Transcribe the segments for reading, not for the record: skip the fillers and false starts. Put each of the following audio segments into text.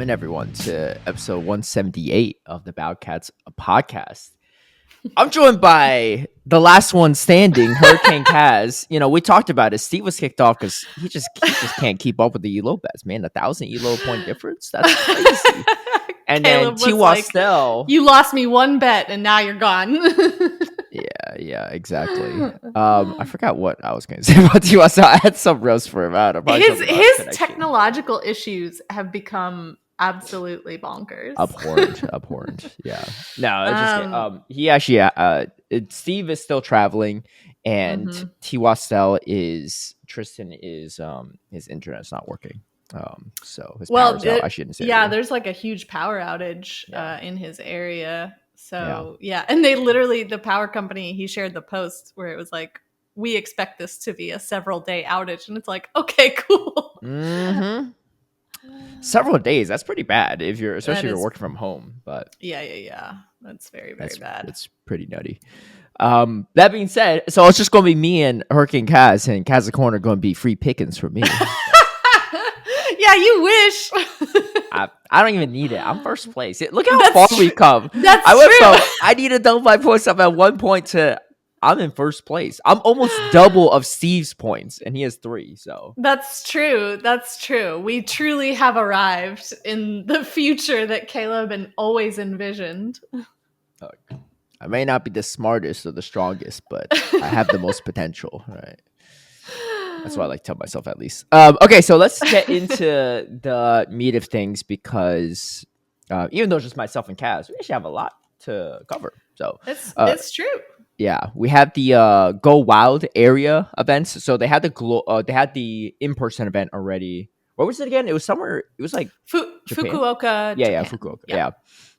in, everyone, to episode 178 of the Cats podcast. I'm joined by the last one standing, HurricaneKaz. You know, we talked about it. Steve was kicked off because he just can't keep up with the ELO bets, man. 1,000 ELO point difference? That's crazy. And Caleb then Twastell. Like, you lost me one bet and now you're gone. Yeah, exactly. I forgot what I was going to say about Twastell. I had some roast for him. His technological issues have become absolutely bonkers. Abhorrent. Yeah. No, it's just he actually Steve is still traveling, and Twastell Tristan is his internet's not working. So his power's out. I shouldn't say. Yeah, there's like a huge power outage in his area. So yeah, and they literally, the power company, he shared the post where it was like, we expect this to be a several day outage, and it's like, okay, cool. Mm-hmm. Several days, that's pretty bad especially if you're working from home. But yeah, that's very bad. It's pretty nutty. That being said, so it's just gonna be me and HurricaneKaz, and Kaz the Corner gonna be free pickings for me. Yeah, you wish. I don't even need it. I'm first place. Look how far we've come. That's true. I need to double my points up at 1 point to I'm in first place. I'm almost double of Steve's points, and he has 3. So that's true. We truly have arrived in the future that Caleb always envisioned. I may not be the smartest or the strongest, but I have the most potential. Right. That's what I like to tell myself, at least. Okay, so let's get into the meat of things, because even though it's just myself and Kaz, we actually have a lot to cover. So it's true. Yeah, we have the Go Wild area events. So they had the in-person event already. Where was it again? It was somewhere. It was like Fukuoka. Yeah, Fukuoka. Yeah,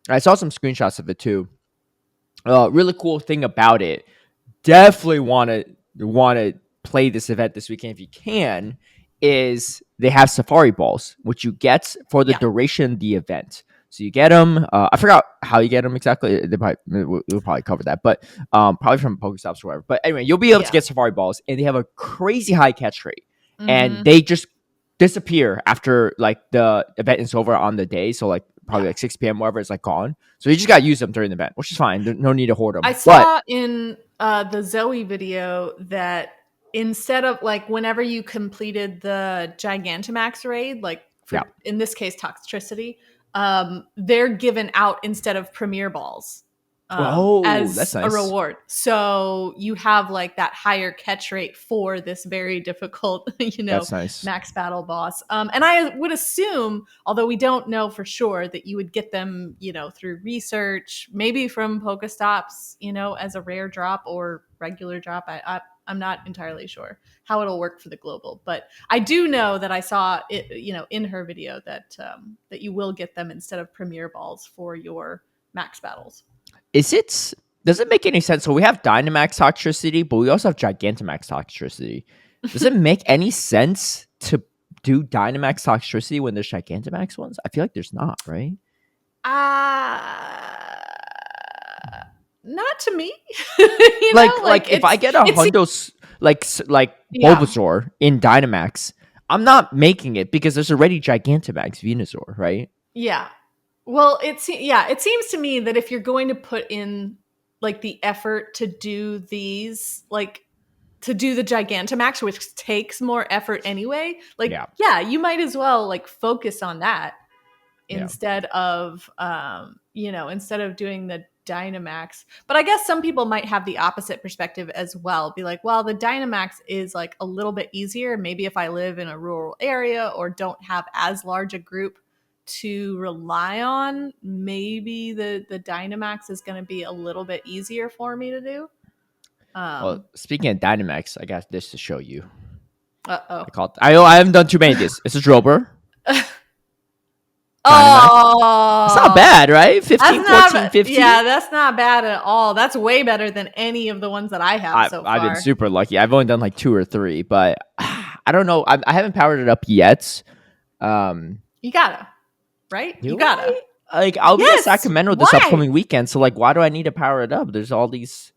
I saw some screenshots of it too. Really cool thing about it. Definitely want to play this event this weekend if you can. Is they have safari balls, which you get for the duration of the event. So you get them. I forgot how you get them exactly. We'll probably cover that, but probably from Pokestops or whatever. But anyway, you'll be able to get safari balls, and they have a crazy high catch rate, and they just disappear after like the event is over on the day. So like probably like 6 p.m. whatever, it's like gone. So you just got to use them during the event, which is fine. There's no need to hoard them. I saw in the Zoe video that instead of like whenever you completed the Gigantamax raid, like in this case Toxtricity, they're given out instead of Premier Balls as that's nice. A reward. So you have like that higher catch rate for this very difficult, that's nice. Max battle boss. And I would assume, although we don't know for sure, that you would get them, through research, maybe from Pokestops, as a rare drop or regular drop. I'm not entirely sure how it'll work for the global, but I do know that I saw it, in her video that you will get them instead of Premier Balls for your max battles. Does it make any sense? So we have Dynamax Toxtricity, but we also have Gigantamax Toxtricity. Does it make any sense to do Dynamax Toxtricity when there's Gigantamax ones? I feel like there's not, right? Not to me. like if I get a Hundos like Bulbasaur in Dynamax, I'm not making it because there's already Gigantamax Venusaur, right? Yeah. Well, it seems to me that if you're going to put in like the effort to do these, like to do the Gigantamax, which takes more effort anyway, like you might as well like focus on that instead of instead of doing the Dynamax. But I guess some people might have the opposite perspective as well. Be like, well, the Dynamax is like a little bit easier. Maybe if I live in a rural area or don't have as large a group to rely on, maybe the Dynamax is going to be a little bit easier for me to do. Well, speaking of Dynamax, I got this to show you. Uh-oh. I haven't done too many of this. It's a Drober. Oh, it's not bad, right? 15, 14, 15. Yeah, that's not bad at all. That's way better than any of the ones that I have so far. I've been super lucky. I've only done like 2 or 3, but I don't know. I haven't powered it up yet. You gotta, right? You gotta. Like, I'll be in Sacramento this upcoming weekend, so like, why do I need to power it up? There's all these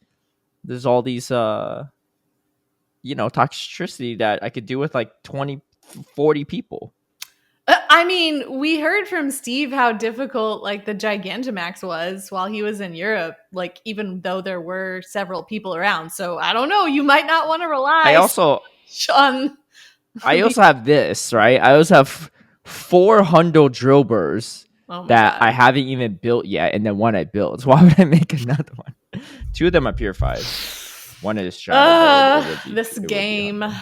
Toxtricity that I could do with like 20, 40 people. I mean, we heard from Steve how difficult like the Gigantamax was while he was in Europe, like even though there were several people around. So I don't know, you might not want to I rely also on I the also have this, right? I also have 400 drill burrs Oh my that I god. haven't even built yet, and then one I built. So why would I make another one? Two of them are purified. One is shattered, but This it would be game. humble.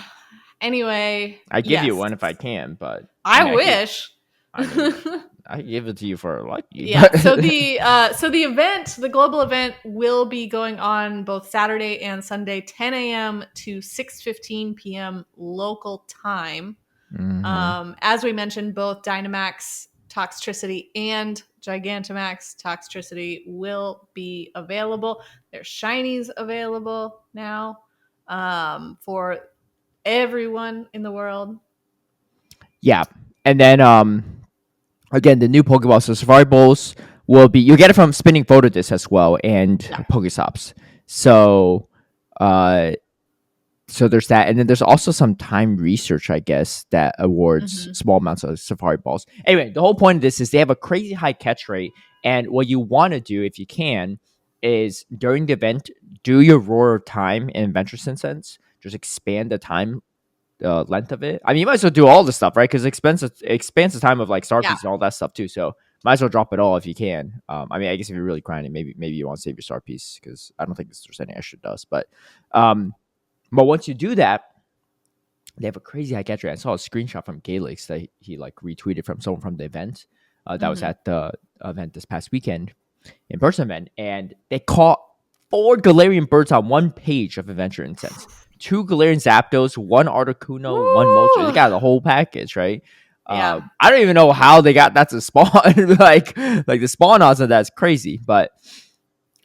Anyway, I give you yes. one if I can, but I I mean, wish. I mean, I give it to you for lucky, Yeah. but So the event, the global event, will be going on both Saturday and Sunday, 10 a.m. to 6:15 p.m. local time. Mhm. As we mentioned, both Dynamax Toxtricity and Gigantamax Toxtricity will be available. There's shinies available now for everyone in the world. Yeah, and then again, the new Pokeballs, so Safari Bowls will be, you get it from Spinning Photo Disc as well, and Yeah. Pokestops. So, uh, so there's that, and then there's also some time research, I guess, that awards Mm-hmm. small amounts of Safari Balls. Anyway, the whole point of this is they have a crazy high catch rate, and what you want to do, if you can, is during the event, do your Roar of Time and Adventure Sense. Just expand the time length of it. I mean, you might as well do all the stuff, right? Because it expands the time of like Star Yeah. Piece and all that stuff too. So might as well drop it all if you can. I mean, I guess if you're really grinding, maybe you want to save your Star Piece because I don't think there's any extra dust. Um, but once you do that, they have a crazy high catch rate. I saw a screenshot from LAIC that he like retweeted from someone from the event that was Mm-hmm. at the event this past weekend, in person event, and they caught 4 Galarian birds on one page of Adventure Incense. 2 Galarian Zapdos, 1 Articuno, 1 Moltres. They Woo! got the whole package, right? Yeah. I don't even know how they got that to spawn. like the spawn odds of that's crazy, but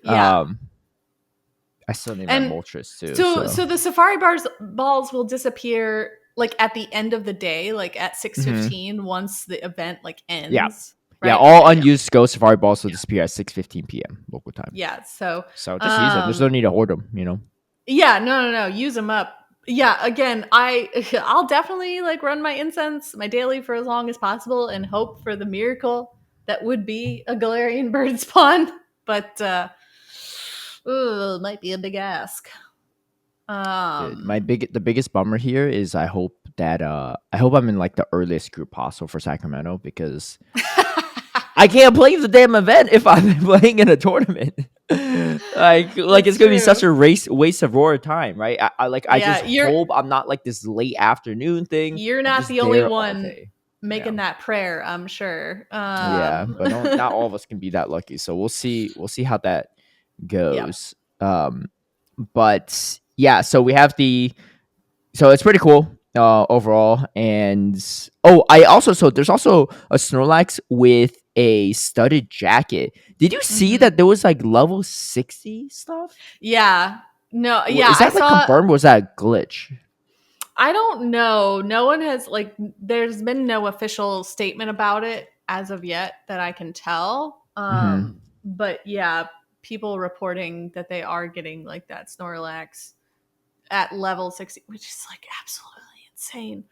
Yeah. I still need my And Moltres too. so the Safari balls will disappear like at the end of the day, like at Mhm. 6:15 once the event like Yeah, ends. yeah. Right? All Okay, yeah. unused Ghost Safari balls will disappear at 6:15 p.m. local time. Yeah. So So just use them. There's no need to hoard them. yeah, no. Use them up. Yeah, again, I'll definitely like run my incense, my daily for as long as possible and hope for the miracle that would be a Galarian bird spawn, but might be a big ask. The biggest bummer here is I hope I'm in like the earliest group possible for Sacramento because I can't play the damn event if I'm playing in a tournament. like it's gonna be such a waste of raw time, right? I Yeah, just hope I'm not like this late afternoon thing. you're I'm not just the only there all one day. making Yeah. that prayer, I'm sure. Yeah, but not all of us can be that lucky. So we'll see how that Yep. goes. But yeah, so we have so it's pretty cool overall. And I also, so there's also a Snorlax with a studded jacket. Did you see Mhm. that there was like level 60 stuff? Yeah. No, yeah, Is I that like saw confirmed? Was that a glitch? I don't know. No one has like there's been no official statement about it as of yet that I can tell. Mm-hmm. But yeah, people reporting that they are getting like that Snorlax at level 60, which is like absolutely insane.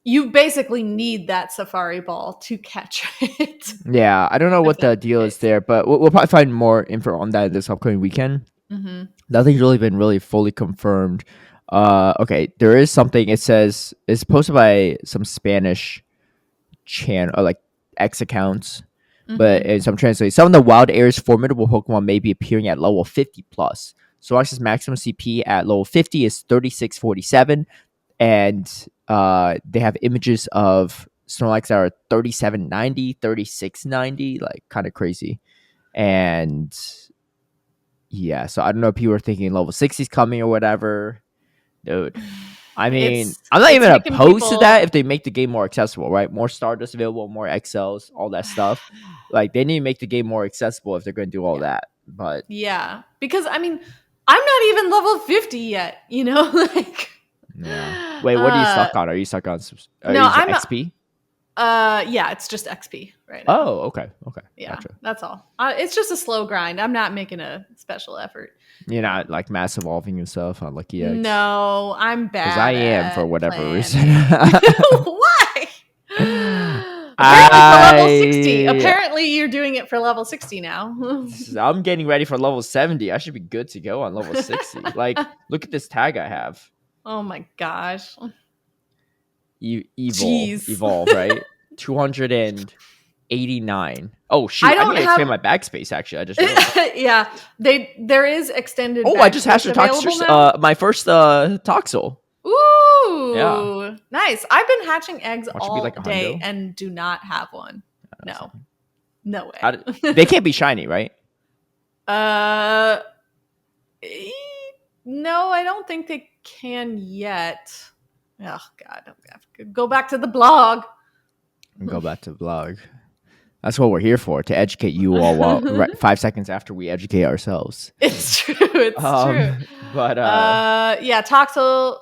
You basically need that Safari ball to catch it. Yeah, I don't know If what the that's the deal is case. there, but we'll probably find more info on that this upcoming weekend. Mm-hmm. Nothing's really been really fully confirmed. Okay, there is something. It says it's posted by some Spanish channel, or like X accounts, but Mm-hmm. in some translations, some of the wild area's formidable Pokemon may be appearing at level 50 plus. Snorlax's maximum CP at level 50 is 3647, and they have images of Snorlax that are 3790, 3690, like kind of crazy. And yeah, so I don't know if people are thinking level 60 is coming or whatever. Dude, I mean, I'm not It's even making opposed to that people if they make the game more accessible, right? More Stardust available, more XLs, all that stuff. Like they need to make the game more accessible if they're going to do all yeah. that. But Yeah. Because I mean, I'm not even level 50 yet, you know? like yeah, wait, what are you uh stuck on? Are you stuck on? Are no, you I'm XP? yeah, it's just XP right now. Oh, okay, Yeah, gotcha. that's all. It's just a slow grind. I'm not making a special effort. You're not like mass evolving yourself on Lucky Eggs, No, I'm because I bad am for at whatever reason. planning. Why? Apparently for level 60. Apparently you're doing it for level 60 now. I'm getting ready for level 70. I should be good to go on level 60. Like, look at this tag I have. Oh my gosh. Evolve, right? 289. Oh shoot! I need to expand my backspace. Actually, I just realized. Yeah, there is extended. Oh, I just hashed a my first Toxel. Ooh, yeah, nice. I've been hatching eggs all day and do not have one. No way. They can't be shiny, right? No, I don't think they can yet. Oh God, go back to the blog. Go back to the blog. That's what we're here for, to educate you all 5 seconds after we educate ourselves. It's true. It's true. But yeah, Toxel.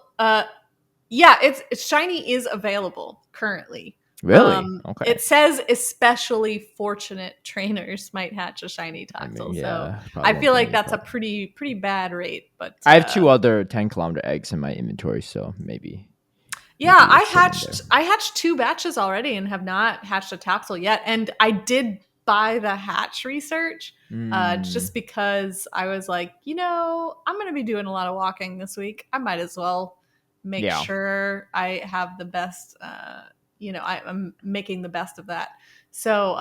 It's shiny is available currently. Really? Okay. It says especially fortunate trainers might hatch a shiny Toxel. So I feel like that's a pretty bad rate. But I have 2 other 10-kilometer eggs in my inventory, so maybe. Yeah, I hatched 2 batches already and have not hatched a Toxel yet. And I did buy the hatch research just because I was like, I'm going to be doing a lot of walking this week. I might as well make sure I have the best. I'm making the best of that. So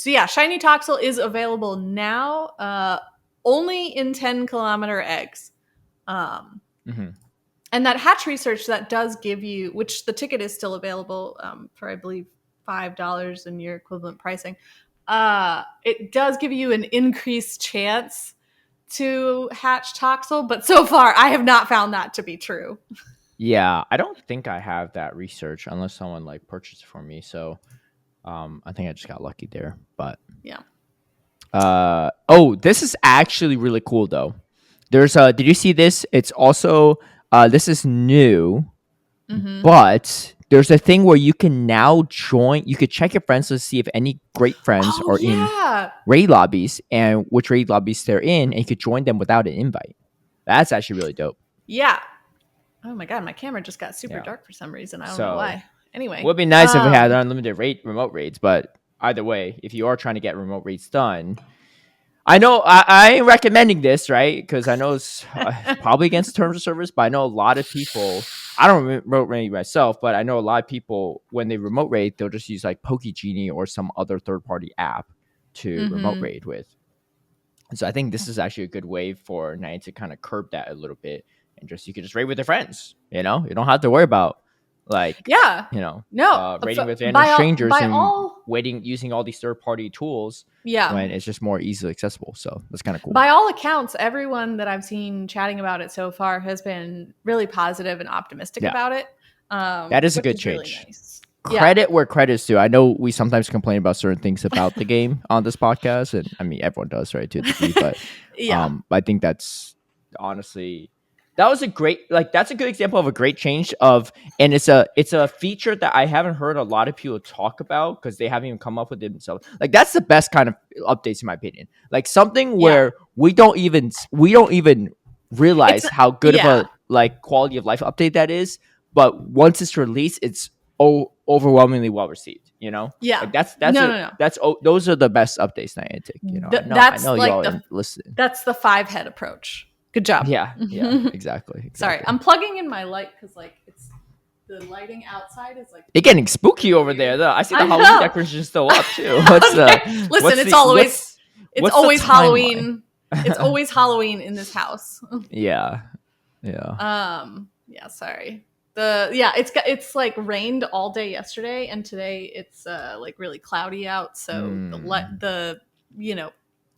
yeah, shiny Toxel is available now, only in 10-kilometer eggs. And that hatch research that does give you, which the ticket is still available for, I believe, $5 in your equivalent pricing. It does give you an increased chance to hatch Toxel, but so far I have not found that to be true. Yeah, I don't think I have that research unless someone purchased it for me. So I think I just got lucky there. But yeah. This is actually really cool though. There's did you see this? It's also this is new, but there's a thing where you can now join. You could check your friends to see if any great friends are in raid lobbies and which raid lobbies they're in, and you could join them without an invite. That's actually really dope. Yeah. Oh my God, my camera just got super dark for some reason. I don't know why. Anyway. It would be nice if we had unlimited remote raids, but either way, if you are trying to get remote raids done, I know I ain't recommending this, right? Because I know it's probably against terms of service, but I know a lot of people, I don't remote raid myself, but I know a lot of people, when they remote raid, they'll just use PokeGenie or some other third-party app to remote raid with. So I think this is actually a good way for Niantic to kind of curb that a little bit. And you could just raid with your friends, you don't have to worry about raiding with random strangers and using all these third-party tools when it's just more easily accessible. So that's kind of cool. By all accounts, everyone that I've seen chatting about it so far has been really positive and optimistic about it. That is a good change. Really nice. Credit where credit's due. I know we sometimes complain about certain things about the game on this podcast, and I mean everyone does, right, to a degree, but I think that's honestly that was a great that's a good example of a great change and it's a feature that I haven't heard a lot of people talk about because they haven't even come up with it themselves. That's the best kind of updates in my opinion. Something where we don't even realize how good of a quality of life update that is, but once it's released, it's overwhelmingly well received. Those are the best updates Niantic. I know y'all are listening. That's the 5-head approach. Good job. Yeah, exactly. Sorry, I'm plugging in my light because it's the lighting outside is it's getting spooky over there though. I see the Halloween decorations still up too. Listen, it's always Halloween. It's always Halloween in this house. Yeah. Sorry. It's rained all day yesterday, and today it's really cloudy out. So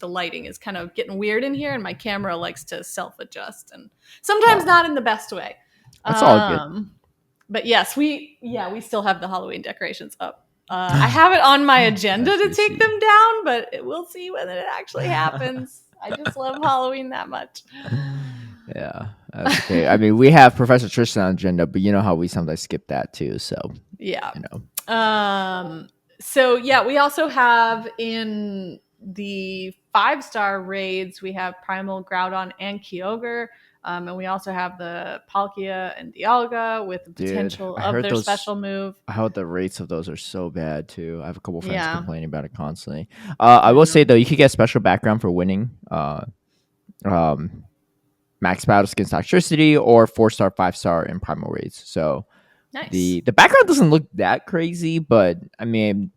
the lighting is kind of getting weird in here, and my camera likes to self-adjust, and sometimes not in the best way. That's all good. But yes, we still have the Halloween decorations up. I have it on my agenda to take them down, but we'll see whether it actually happens. I just love Halloween that much. Yeah, that's okay. I mean, we have Professor Tristan on agenda, but you know how we sometimes skip that too. So yeah, So we also have in the 5-star raids, we have Primal, Groudon, and Kyogre. And we also have the Palkia and Dialga with the Dude, potential I of heard their those. special move. I heard the rates of those are so bad too. I have a couple friends Yeah, complaining about it constantly. I I will say know. though, you could get special background for winning. Um, max battles against Toxtricity or 4-star, 5-star in primal raids. So Nice. the background doesn't look that crazy, but I mean,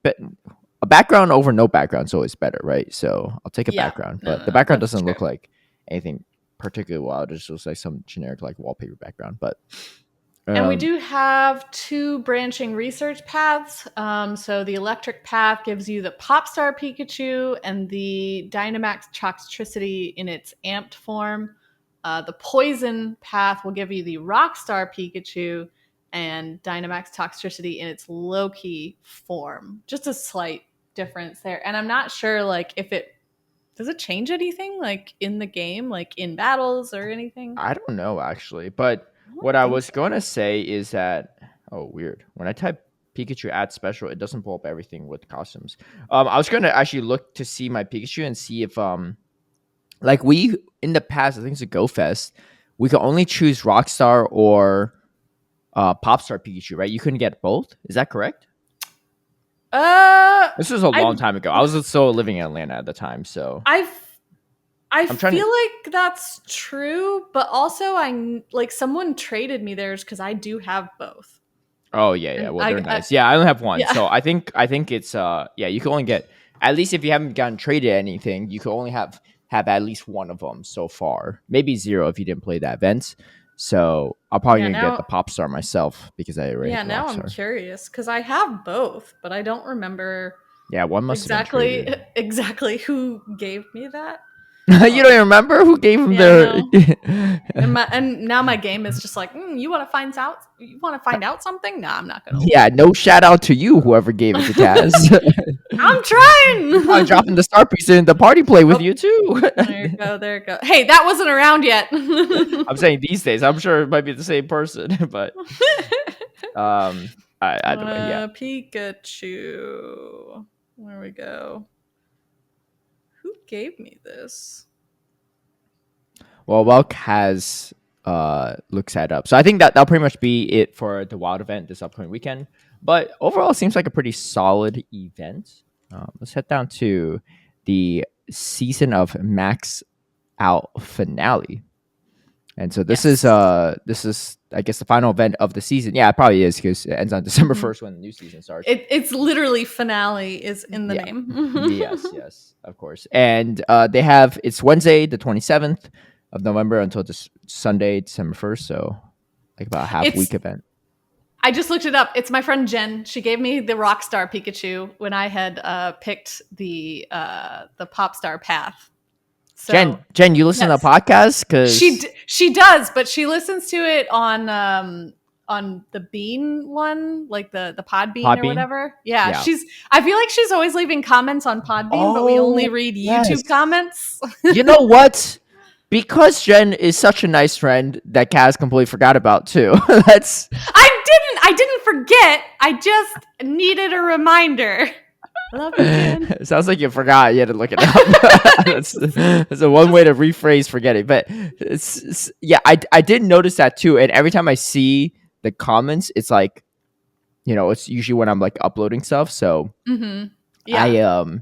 a background over no background is always better, right? So I'll take a Yeah, background, no, but no, the no, background that's doesn't true. look like anything particularly wild. It just looks like some generic like wallpaper background. But And we um, do have two branching research paths. So the electric path gives you the Popstar Pikachu and the Dynamax Toxtricity in its amped form. The poison path will give you the Rockstar Pikachu and Dynamax Toxtricity in its low-key form. Just a slight difference there. And I'm not sure like if it does it change anything like in the game, like in battles or anything? I don't know actually, but I don't what I think was so. going to say is that weird. When I type Pikachu add special, it doesn't pull up everything with costumes. I was going to actually look to see my Pikachu and see if like we in the past, I think it's a Go Fest, we could only choose Rockstar or Popstar Pikachu, right? You couldn't get both. Is that correct? Uh, This was a long I time ago. I was still living in Atlanta at the time, so I I I'm trying feel to. like that's true, but also I like someone traded me theirs because I do have both, Oh yeah, yeah. and Well, they're I nice. Yeah, I only have one, yeah so I think it's yeah. You can only get at least if you haven't gotten traded anything, you can only have at least one of them so far. Maybe zero if you didn't play that event. So I'm probably yeah gonna get the now pop star myself because I already have yeah the now rock I'm star. curious because I have both, but I don't remember Yeah, one must have been exactly traded. exactly who gave me that. You don't Oh even remember who gave him yeah their? no. And now my game is just like you want to find out something? No, I'm not gonna look. Yeah, no shout out to you, whoever gave it to Kaz. I'm You're probably trying. dropping the star piece in the party play with Oh, you too. there you go. There you go. Hey, that wasn't around yet. I'm saying these days. I'm sure it might be the same person, but either way, yeah. Pikachu. Where we go? Who gave me this? Well, Kaz looks that up. So I think that'll pretty much be it for the Wild event this upcoming weekend. But overall, it seems like a pretty solid event. Let's head down to the season of Max Out finale. And so Yes. this is I guess the final event of the season. Yeah, it probably is because it ends on December Mhm. 1st when the new season starts. It's literally finale is in the Yeah. name. Yes, of course. And they have it's Wednesday, the 27th of November until this Sunday, December 1st. So like about a half it's week event. I just looked it up. It's my friend Jen. She gave me the Rockstar Pikachu when I had picked the Popstar path. So Jen, you listen to yes, podcasts because she does, but she listens to it on the Bean one, like the Podbean or Podbean. whatever. Yeah, Yeah. I feel like she's always leaving comments on Podbean, but we only Oh read YouTube yes. comments. You know what? Because Jen is such a nice friend that Kaz completely forgot about too. That's I didn't forget. I just needed a reminder. Love you, Jen. it sounds like you forgot. You had to look it up. That's a one way to rephrase forgetting. But yeah, I did notice that too. And every time I see the comments, it's like, it's usually when I'm like uploading stuff. So Mm-hmm. Yeah, I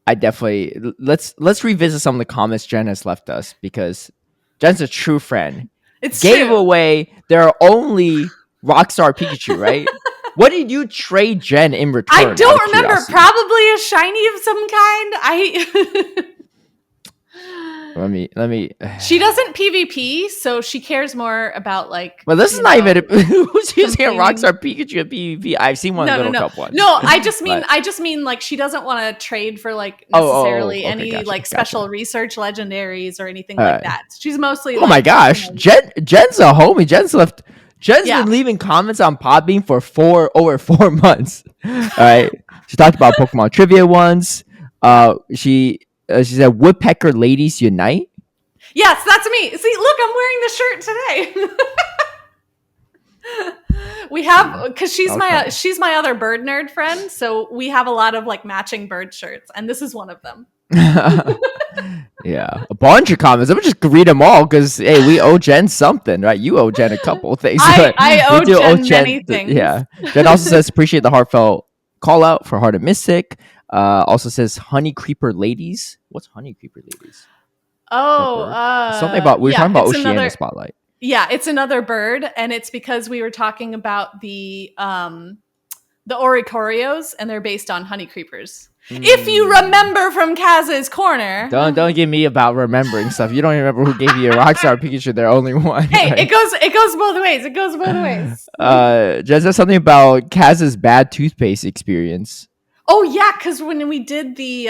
I definitely let's revisit some of the comments Jen has left us because Jen's a true friend. it's Gave true. away their only Rockstar Pikachu, right? What did you trade Jen in I return? Out of don't remember. curiosity. Probably a shiny of some kind. I. Let me. She doesn't PvP, so she cares more about like Well, this is not even who's using a complaining. Rockstar Pikachu at PvP. I've seen one No, no, Little no, Cup once. no. I just mean, But like she doesn't want to trade for like oh, necessarily okay, any gotcha, like special gotcha. research legendaries or anything like Uh, that. She's mostly oh my like, gosh, Jen's a homie. Jen's yeah, been leaving comments on Podbean for over 4 months. All right, she talked about Pokemon trivia once. yeah. She said Woodpecker Ladies Unite. Yes, that's me. See, look, I'm wearing the shirt today. We have because Okay. she's my other bird nerd friend, so we have a lot of like matching bird shirts, and this is one of them. Yeah, a bunch of comments. I'm gonna just read them all because hey, we owe Jen something, right? You owe Jen a couple of things, but I we owe do owe Jen many Jen. things. Yeah, Jen also says appreciate the heartfelt call out for Heart of Mystic. Also says Honey Creeper Ladies. What's Honey Creeper Ladies? That Oh, bird? Something about we were yeah, talking about it's Oceania another. Spotlight. Yeah, it's another bird, and it's because we were talking about the oricorios, and they're based on honey creepers. If you remember from Kaz's corner. Don't give me about remembering stuff. You don't even remember who gave you a Rockstar Pikachu. They're only one. Hey, Right? it goes both ways. It goes both ways. Jen says something about Kaz's bad toothpaste experience. Oh yeah, because when we did the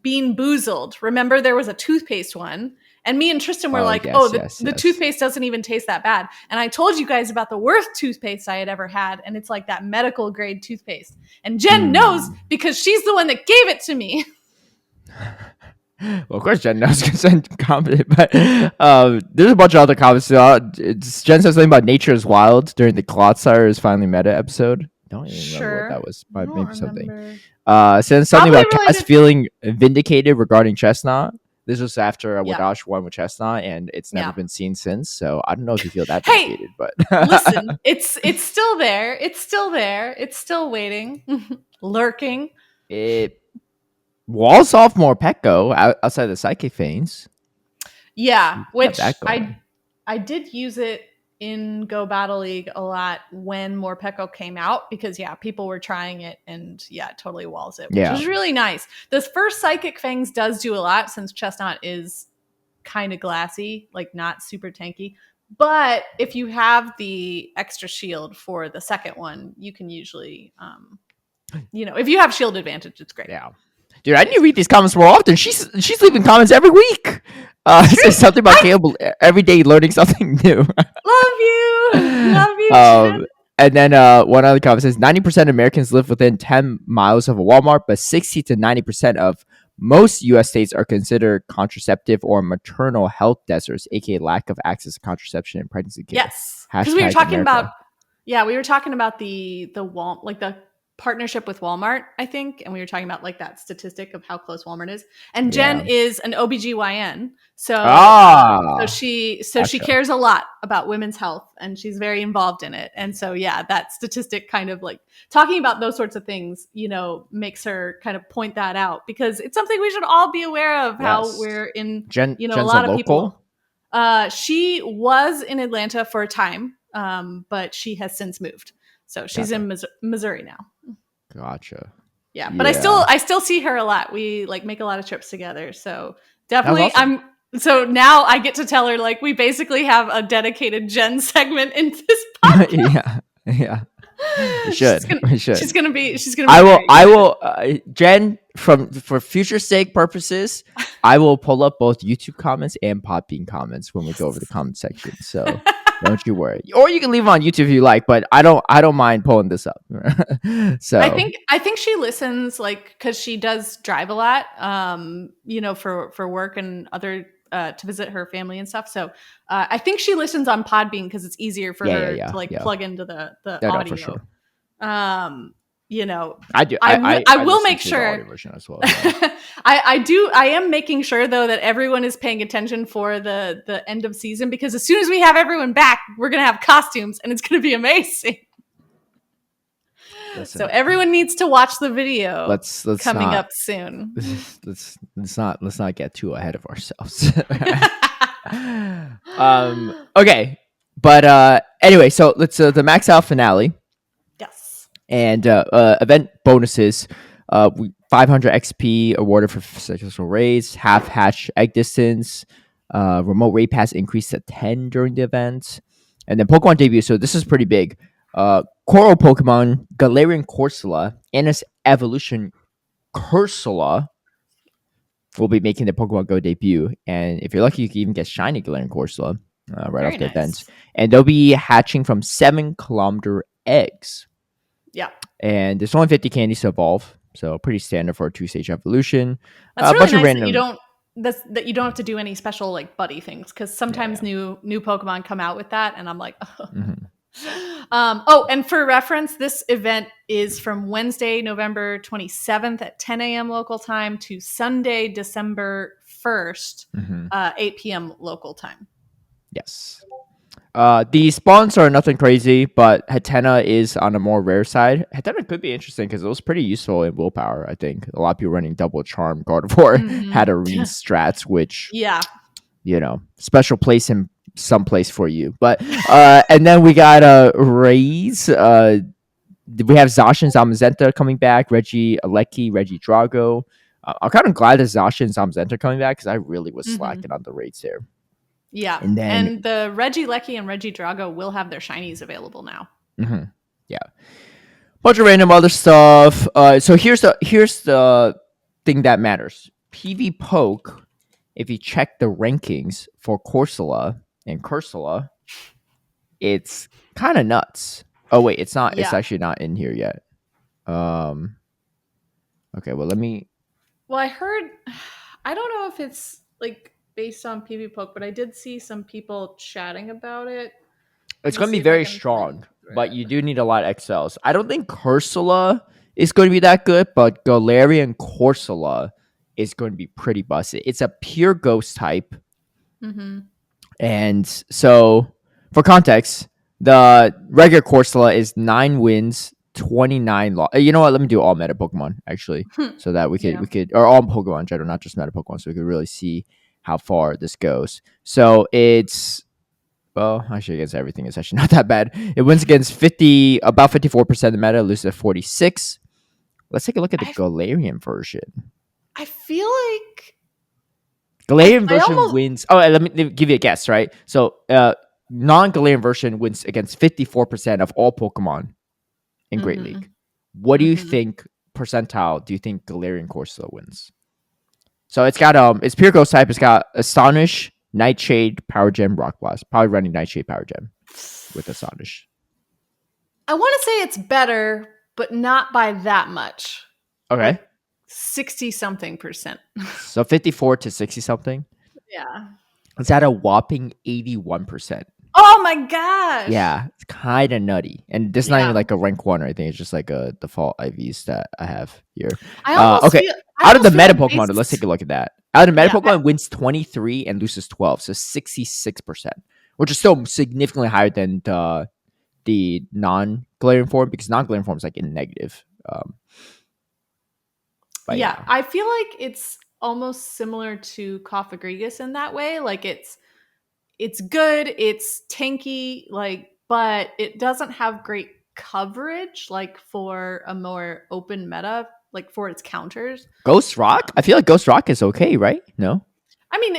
Bean Boozled, remember there was a toothpaste one, and me and Tristan were like, Yes, "Oh, yes. the toothpaste doesn't even taste that bad." And I told you guys about the worst toothpaste I had ever had, and it's like that medical grade toothpaste. And Jen knows because she's the one that gave it to me. Well, of course, Jen knows because Jen commented, but there's a bunch of other comments. Jen says something about nature is wild during the Clotsire is finally meta episode. Don't even remember what that was, but maybe something. Says something Probably about Kaz feeling vindicated regarding Chestnut. This was after Wadash won with Chestnut, and it's never been seen since. So I don't know if you feel that vindicated, but listen, it's still there. It's still there. It's still waiting, lurking. It walls off more Petco outside the Psychic Veins. Yeah, which I did use it in Go Battle League a lot when Morpeko came out because people were trying it and it totally walls it, which is really nice. This first Psychic Fangs does do a lot since Chestnut is kind of glassy, like not super tanky. But if you have the extra shield for the second one, you can usually, if you have shield advantage, it's great. Yeah. Dude, I need to read these comments more often. She's leaving comments every week. Says something about Caleb every day learning something new. Love you. And then one other comment says 90% of Americans live within 10 miles of a Walmart, but 60 to 90% of most U.S. states are considered contraceptive or maternal health deserts, aka lack of access to contraception and pregnancy care. Yes, because we were talking about the partnership with Walmart, I think, and we were talking about like that statistic of how close Walmart is. And Jen is an OBGYN, so she cares a lot about women's health and she's very involved in it. And so that statistic kind of like talking about those sorts of things, makes her kind of point that out because it's something we should all be aware of. How we're in Jen's a lot of people. She was in Atlanta for a time, but she has since moved. So she's in Missouri now. Gotcha. Yeah, but I still see her a lot. We like make a lot of trips together. So definitely awesome. So now I get to tell her like we basically have a dedicated Jen segment in this podcast. Yeah. We should. She's gonna be. I will. Jen, for future sake purposes, I will pull up both YouTube comments and Podbean comments when we go over the comment section. So. Don't you worry. Or you can leave them on YouTube if you like, but I don't mind pulling this up. So I think she listens like because she does drive a lot, for work and other to visit her family and stuff. So I think she listens on Podbean because it's easier for her to plug into the audio. No, for sure. I do. I will make sure. As well, I am making sure though that everyone is paying attention for the end of season because as soon as we have everyone back, we're gonna have costumes and it's gonna be amazing. Listen, so everyone needs to watch the video. Let's coming up soon. Let's not get too ahead of ourselves. Okay, but anyway, so let's the max out finale. And event bonuses, 500 XP awarded for successful raids, half hatch egg distance, remote raid pass increased to 10 during the event, and then Pokemon debut. So this is pretty big. Coral Pokemon Galarian Corsola and its evolution Corsola will be making the Pokemon Go debut, and if you're lucky, you can even get Shiny Galarian Corsola right off the event, and they'll be hatching from 7-kilometer eggs. Yeah. And there's only 50 candies to evolve, so pretty standard for a 2-stage evolution. That's really nice random... that you don't have to do any special like buddy things because sometimes new Pokemon come out with that, and I'm like, And for reference, this event is from Wednesday, November 27th at 10 a.m. local time to Sunday, December 1st, 8 p.m. local time. Yes. The spawns are nothing crazy, but Hatena is on a more rare side. Hatena could be interesting because it was pretty useful in willpower, I think. A lot of people running double charm Gardevoir had arena strats, which, special place in some place for you. But and then we got Raise. We have Zacian and Zamazenta coming back, Reggie Alecki, Reggie Drago. I'm kind of glad that Zacian and Zamazenta are coming back because I really was slacking on the raids there. Yeah, and the Reggie Lecky and Reggie Drago will have their shinies available now. Yeah, bunch of random other stuff. So here's the thing that matters. PV Poke. If you check the rankings for Corsola and Corsola, it's kind of nuts. Oh wait, it's not. Yeah. It's actually not in here yet. Okay, well let me. Well, I heard. I don't know if it's like based on PV Poke, but I did see some people chatting about it. It's going to be very strong, but you do need a lot of XLs. I don't think Corsola is going to be that good, but Galarian Corsola is going to be pretty busted. It's a pure ghost type. And so, for context, the regular Corsola is 9 wins, 29 loss. You know what? Let me do all meta Pokemon, actually, so that we could, or all Pokemon in general, not just meta Pokemon, so we could really see how far this goes. So, it's... Well, actually, against everything, it's actually not that bad. It wins against about 54% of the meta, loses at 46. Let's take a look at the Galarian version. I feel like Galarian version wins. Oh, let me give you a guess, right? So, non-Galarian version wins against 54% of all Pokemon in Great League. What do you think percentile do you think Galarian Corsola wins? So it's got it's pure ghost type. It's got Astonish, Nightshade, Power Gem, Rock Blast. Probably running Nightshade, Power Gem with Astonish. I want to say it's better, but not by that much. Okay. Like 60-something%. So 54 to 60-something? Yeah. It's at a whopping 81%. Oh my gosh. Yeah, it's kind of nutty. And this is not even like a rank 1 or anything. It's just like a default IVs that I have here. Okay. Out of the meta Pokemon, let's take a look at that. Out of the meta Pokemon, wins 23 and loses 12. So 66%, which is still significantly higher than the non-Galarian form, because non-Galarian form is like in negative. Yeah, I feel like it's almost similar to Cofagrigus in that way. Like it's good, it's tanky, like, but it doesn't have great coverage, like for a more open meta, like for its counters. Ghost Rock? I feel like Ghost Rock is okay, right? No? I mean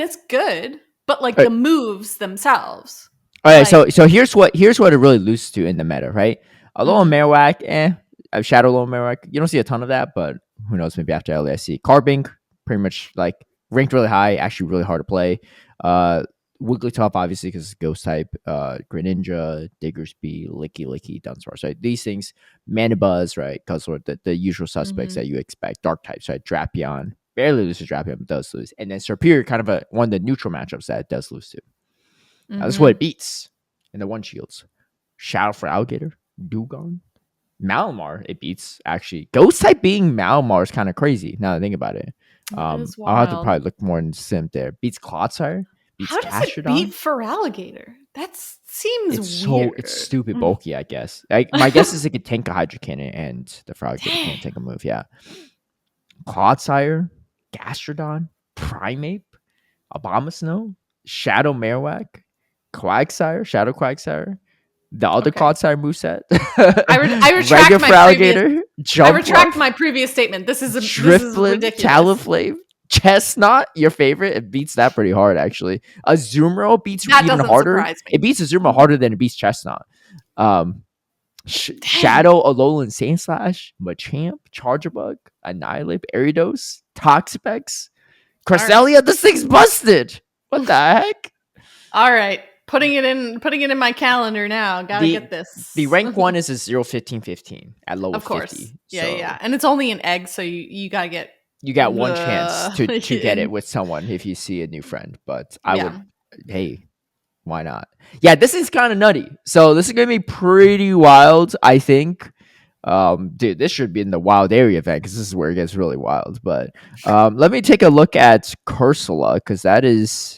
it's good, but like the moves themselves. All right, so here's what it really loses to in the meta, right? Alolan Marowak, Shadow Alolan Marowak, you don't see a ton of that, but who knows, maybe after LAIC. Carbink, pretty much like ranked really high, actually really hard to play. Wigglytuff, obviously, because it's ghost type. Greninja, Diggersby, Licky, Dunsparce, right? These things, Manabuzz, right? Guzzlord, the usual suspects that you expect. Dark types, right? Drapion, barely loses Drapion, but does lose. And then Serperior, kind of one of the neutral matchups that it does lose to. That's what it beats in the one shields. Shadow for Alligator, Dugong, Malamar, it beats, actually. Ghost type being Malamar is kind of crazy, now that I think about it. I'll have to probably look more in Sim there. Beats Clodsire. How does it beat for Alligator? That seems weird. It's stupid bulky, I guess. My guess is it could tank a Hydro Cannon, and the Alligator can't take a move, yeah. Clodsire, Gastrodon, Primeape, Abomasnow, Shadow Marowak, Quagsire, Shadow Quagsire, the other Clodsire moveset. I retract my previous statement. This is ridiculous. Talonflame, Chestnut, your favorite. It beats that pretty hard, actually. Azumarill beats that even harder. It beats Azumarill harder than it beats Chestnut. Shadow, Alolan Sandslash, Machamp, Chargerbug, Annihilate, Ariados, Toxapex, Cresselia. Right. This thing's busted. What the heck? All right. Putting it in my calendar now. Gotta get this. The rank 1 is a 0-15-15 at low of 50. Yeah. And it's only an egg, so you gotta get. You got one chance to get it with someone if you see a new friend. But I would, hey, Why not? Yeah, this is kind of nutty. So this is gonna be pretty wild, I think. Dude, this should be in the wild area event because this is where it gets really wild. But let me take a look at Corsola because that is.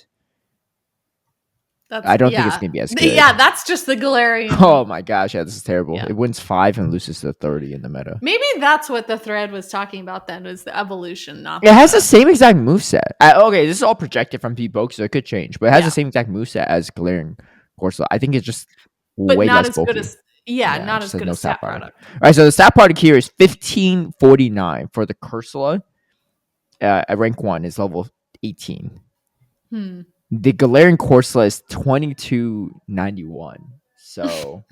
That's I don't think it's yeah. gonna be as good. Yeah, that's just the Oh Galarian. my gosh, yeah, this is terrible. Yeah. It wins 5 and loses to 30 in the meta. Maybe that's what the thread was talking about then, was the evolution, not It has the the same exact moveset. Okay, this is all projected from P-Book, so it could change, but it has the yeah. same exact moveset as Galarian Corsola. I think it's just But way not less as good bulky. as yeah, Yeah, it not just as has good no as stat stat product. product. All right, so the stat product here is 1549 for the Corsola. At rank 1 is level 18. Hmm. The Galarian Corsola is 2291. So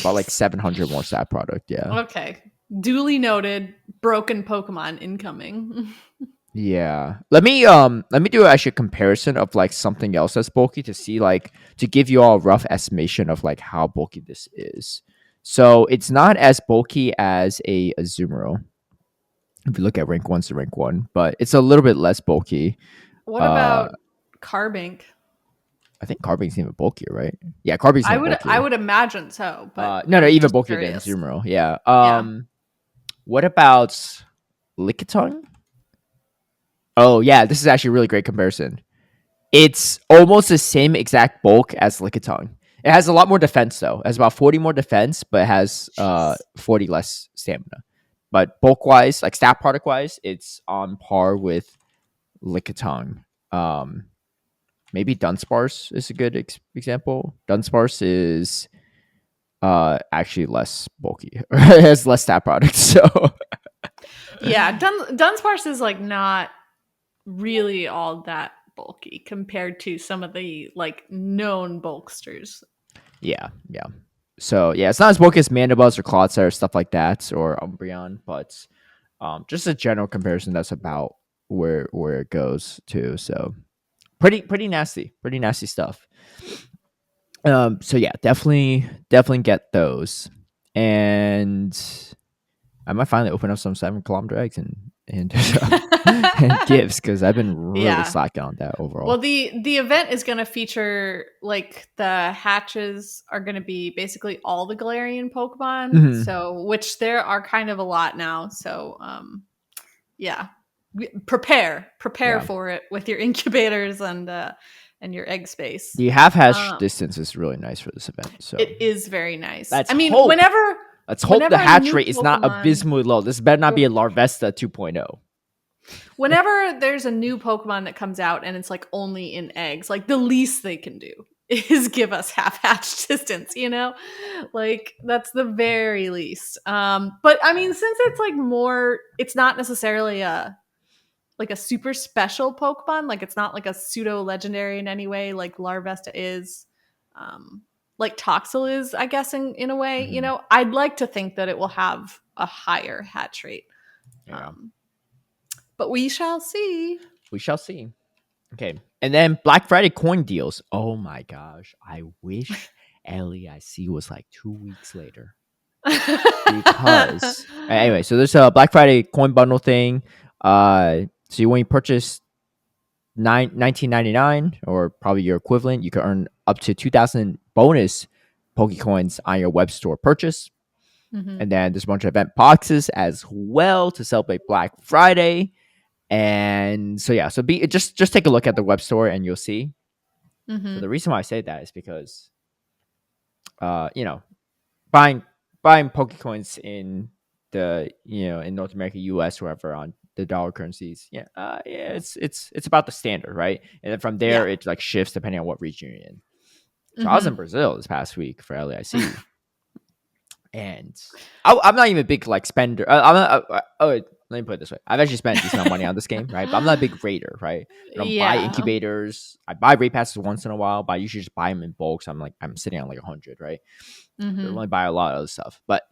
about like Jeez. 700 more stat product. Yeah. Okay. Duly noted. Broken Pokemon incoming. Yeah. Let me do actually a comparison of like something else that's bulky to see like to give you all a rough estimation of like how bulky this is. So it's not as bulky as a Azumarill if you look at rank 1 to rank 1, but it's a little bit less bulky. What Uh about Carbink? I think Carbing's even bulkier, right? Yeah, Carbing's even I bulkier. would imagine so, but No, I'm even just bulkier than curious. Azumarill. Yeah. Yeah. What about Lickitung? Oh yeah, this is actually a really great comparison. It's almost the same exact bulk as Lickitung. It has a lot more defense though. It has about 40 more defense, but it has Jeez. 40 less stamina. But bulk wise, like stat product wise, it's on par with Lickitung. Um, maybe Dunsparce is a good example. Dunsparce is actually less bulky. It has less stat product. So Yeah, Dunsparce is like not really all that bulky compared to some of the like known bulksters. yeah, yeah. So yeah, it's not as bulky as Mandibuzz or Clodsire or stuff like that or Umbreon, but just a general comparison. That's about where it goes to. So pretty nasty stuff. So yeah, definitely get those, and I might finally open up some 7 kilometer eggs and and gifts because I've been really Yeah. slacking on that Well, overall. the event is going to feature like the hatches are going to be basically all the Galarian Pokemon, Mhm. so which there are kind of a lot now. So yeah, prepare Yeah, for it with your incubators and your egg space. the half hash Um, distance is really nice for this event. So it is very nice. let's I mean, hope let's hope the whenever a hatch new rate is not Pokemon abysmally low. This better not be a Larvesta 2.0. whenever there's a new Pokemon that comes out and it's like only in eggs, like the least they can do is give us half hatch distance, you know? Like that's the very least. But I mean, since it's like more, it's not necessarily a like a super special Pokemon, like it's not like a pseudo legendary in any way, like Larvesta is. Like Toxel is, I guess, in a way, you Mhm. know, I'd like to think that it will have a higher hatch rate. Yeah, Um, but we shall see. we shall see. Okay. And then Black Friday coin deals. Oh my gosh. I wish LAIC was like 2 weeks later. Because anyway, so there's a Black Friday coin bundle thing. So when you purchase 1999 or probably your equivalent, you can earn up to 2,000 bonus Pokecoins on your web store purchase. Mhm. And then there's a bunch of event boxes as well to celebrate Black Friday. And so yeah, so just take a look at the web store and you'll see. So Mhm. the reason why I say that is because you know, buying Pokecoins in the in North America, US, wherever on the dollar currencies, yeah, it's about the standard, right? And then from there Yeah. it like shifts depending on what region you're in. So I was in Mhm. Brazil this past week for LAIC, and I'm not even a big like spender. I'm not, let me put it this way: I've actually spent a decent amount of money on this game, right? But I'm not a big raider, right? I don't buy Yeah. incubators. I buy raid passes once in a while, but I usually just buy them in bulk. So I'm sitting on like 100, right? I don't Mhm. really buy a lot of other stuff, but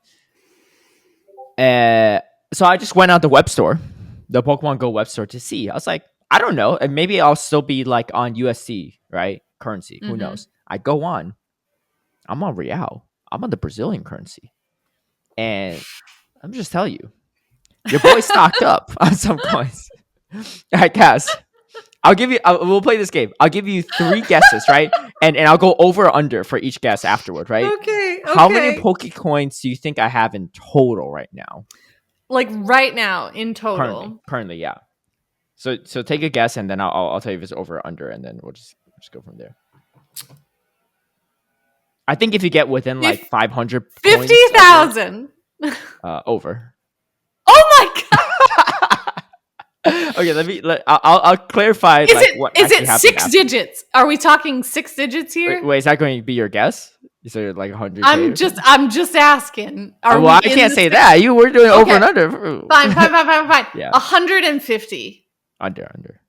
so I just went out the web store, the Pokemon Go web store to see. I was like, I don't know, and maybe I'll still be like on USC, right? Currency, who Mhm. knows? I go on. I'm on Real. I'm on the Brazilian currency, and I'm just telling you, your boy stocked up on some coins. All right, Kaz. I'll give you. We'll play this game. I'll give you 3 guesses, right? And I'll go over or under for each guess afterward, right? Okay. How many Pokecoins do you think I have in total right now? Like right now in total. Currently, yeah. So take a guess, and then I'll tell you if it's over or under, and then we'll just go from there. I think if you get within like 500 50,000. Over. Oh my god. Okay, I'll clarify. Is it 6 digits? Are we talking 6 digits here? Wait, is that going to be your guess? Is it like 100? I'm just asking. Well, I can't say that. You were doing over and under. Fine. Yeah. 150. Under.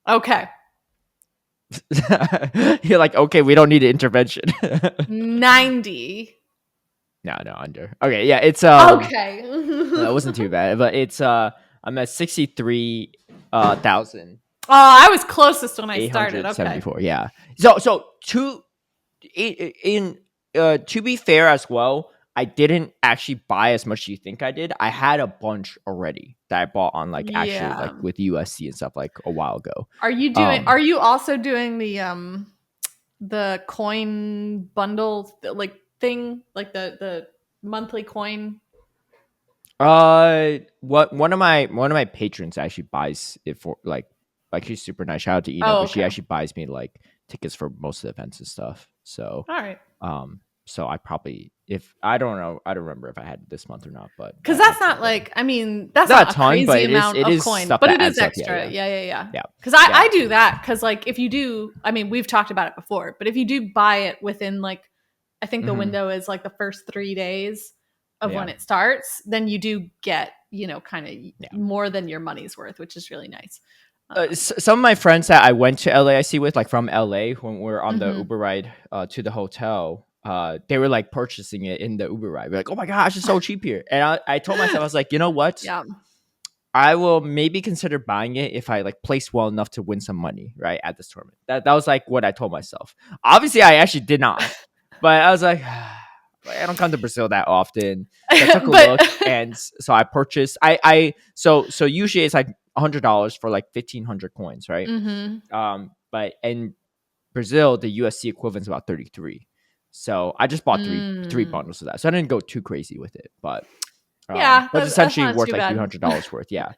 Okay. You're like, okay, we don't need an intervention. 90. No, under. Okay, yeah, it's okay. No, it wasn't too bad, but it's I'm at 63,000. Oh, I was closest when I started. Okay. Yeah. So to be fair as well, I didn't actually buy as much as you think I did. I had a bunch already that I bought on actually like with USC and stuff like a while ago. Are you doing? Are you also doing the coin bundle like thing, like the monthly coin? One of my patrons actually buys it for like she's super nice. Shout out to Ina, but she actually buys me like tickets for most of the events and stuff. So all right. So I probably, if I don't know, I don't remember if I had it this month or not, but because that's not like, I mean, that's not a ton, crazy amount of coin, but it is extra. Yeah. Because I do that because like if you do, I mean, we've talked about it before, but if you do buy it within like, I think the window is like the first 3 days of when it starts, then you do get, kind of more than your money's worth, which is really nice. Some of my friends that I went to LAIC with, like from LA, when we were on the Uber ride to the hotel, they were like purchasing it in the Uber ride. We're like, oh my gosh, it's so cheap here. And I told myself, I was like, you know what? Yeah. I will maybe consider buying it if I like place well enough to win some money, right, at this tournament. That was like what I told myself. Obviously, I actually did not. But I was like, I don't come to Brazil that often. So I took a look, and so I purchased. So usually it's like $100 for like 1,500 coins, right? But in Brazil, the USC equivalent is about 33. So I just bought three bundles of that. So I didn't go too crazy with it, but but essentially worth like $300 worth. Yeah.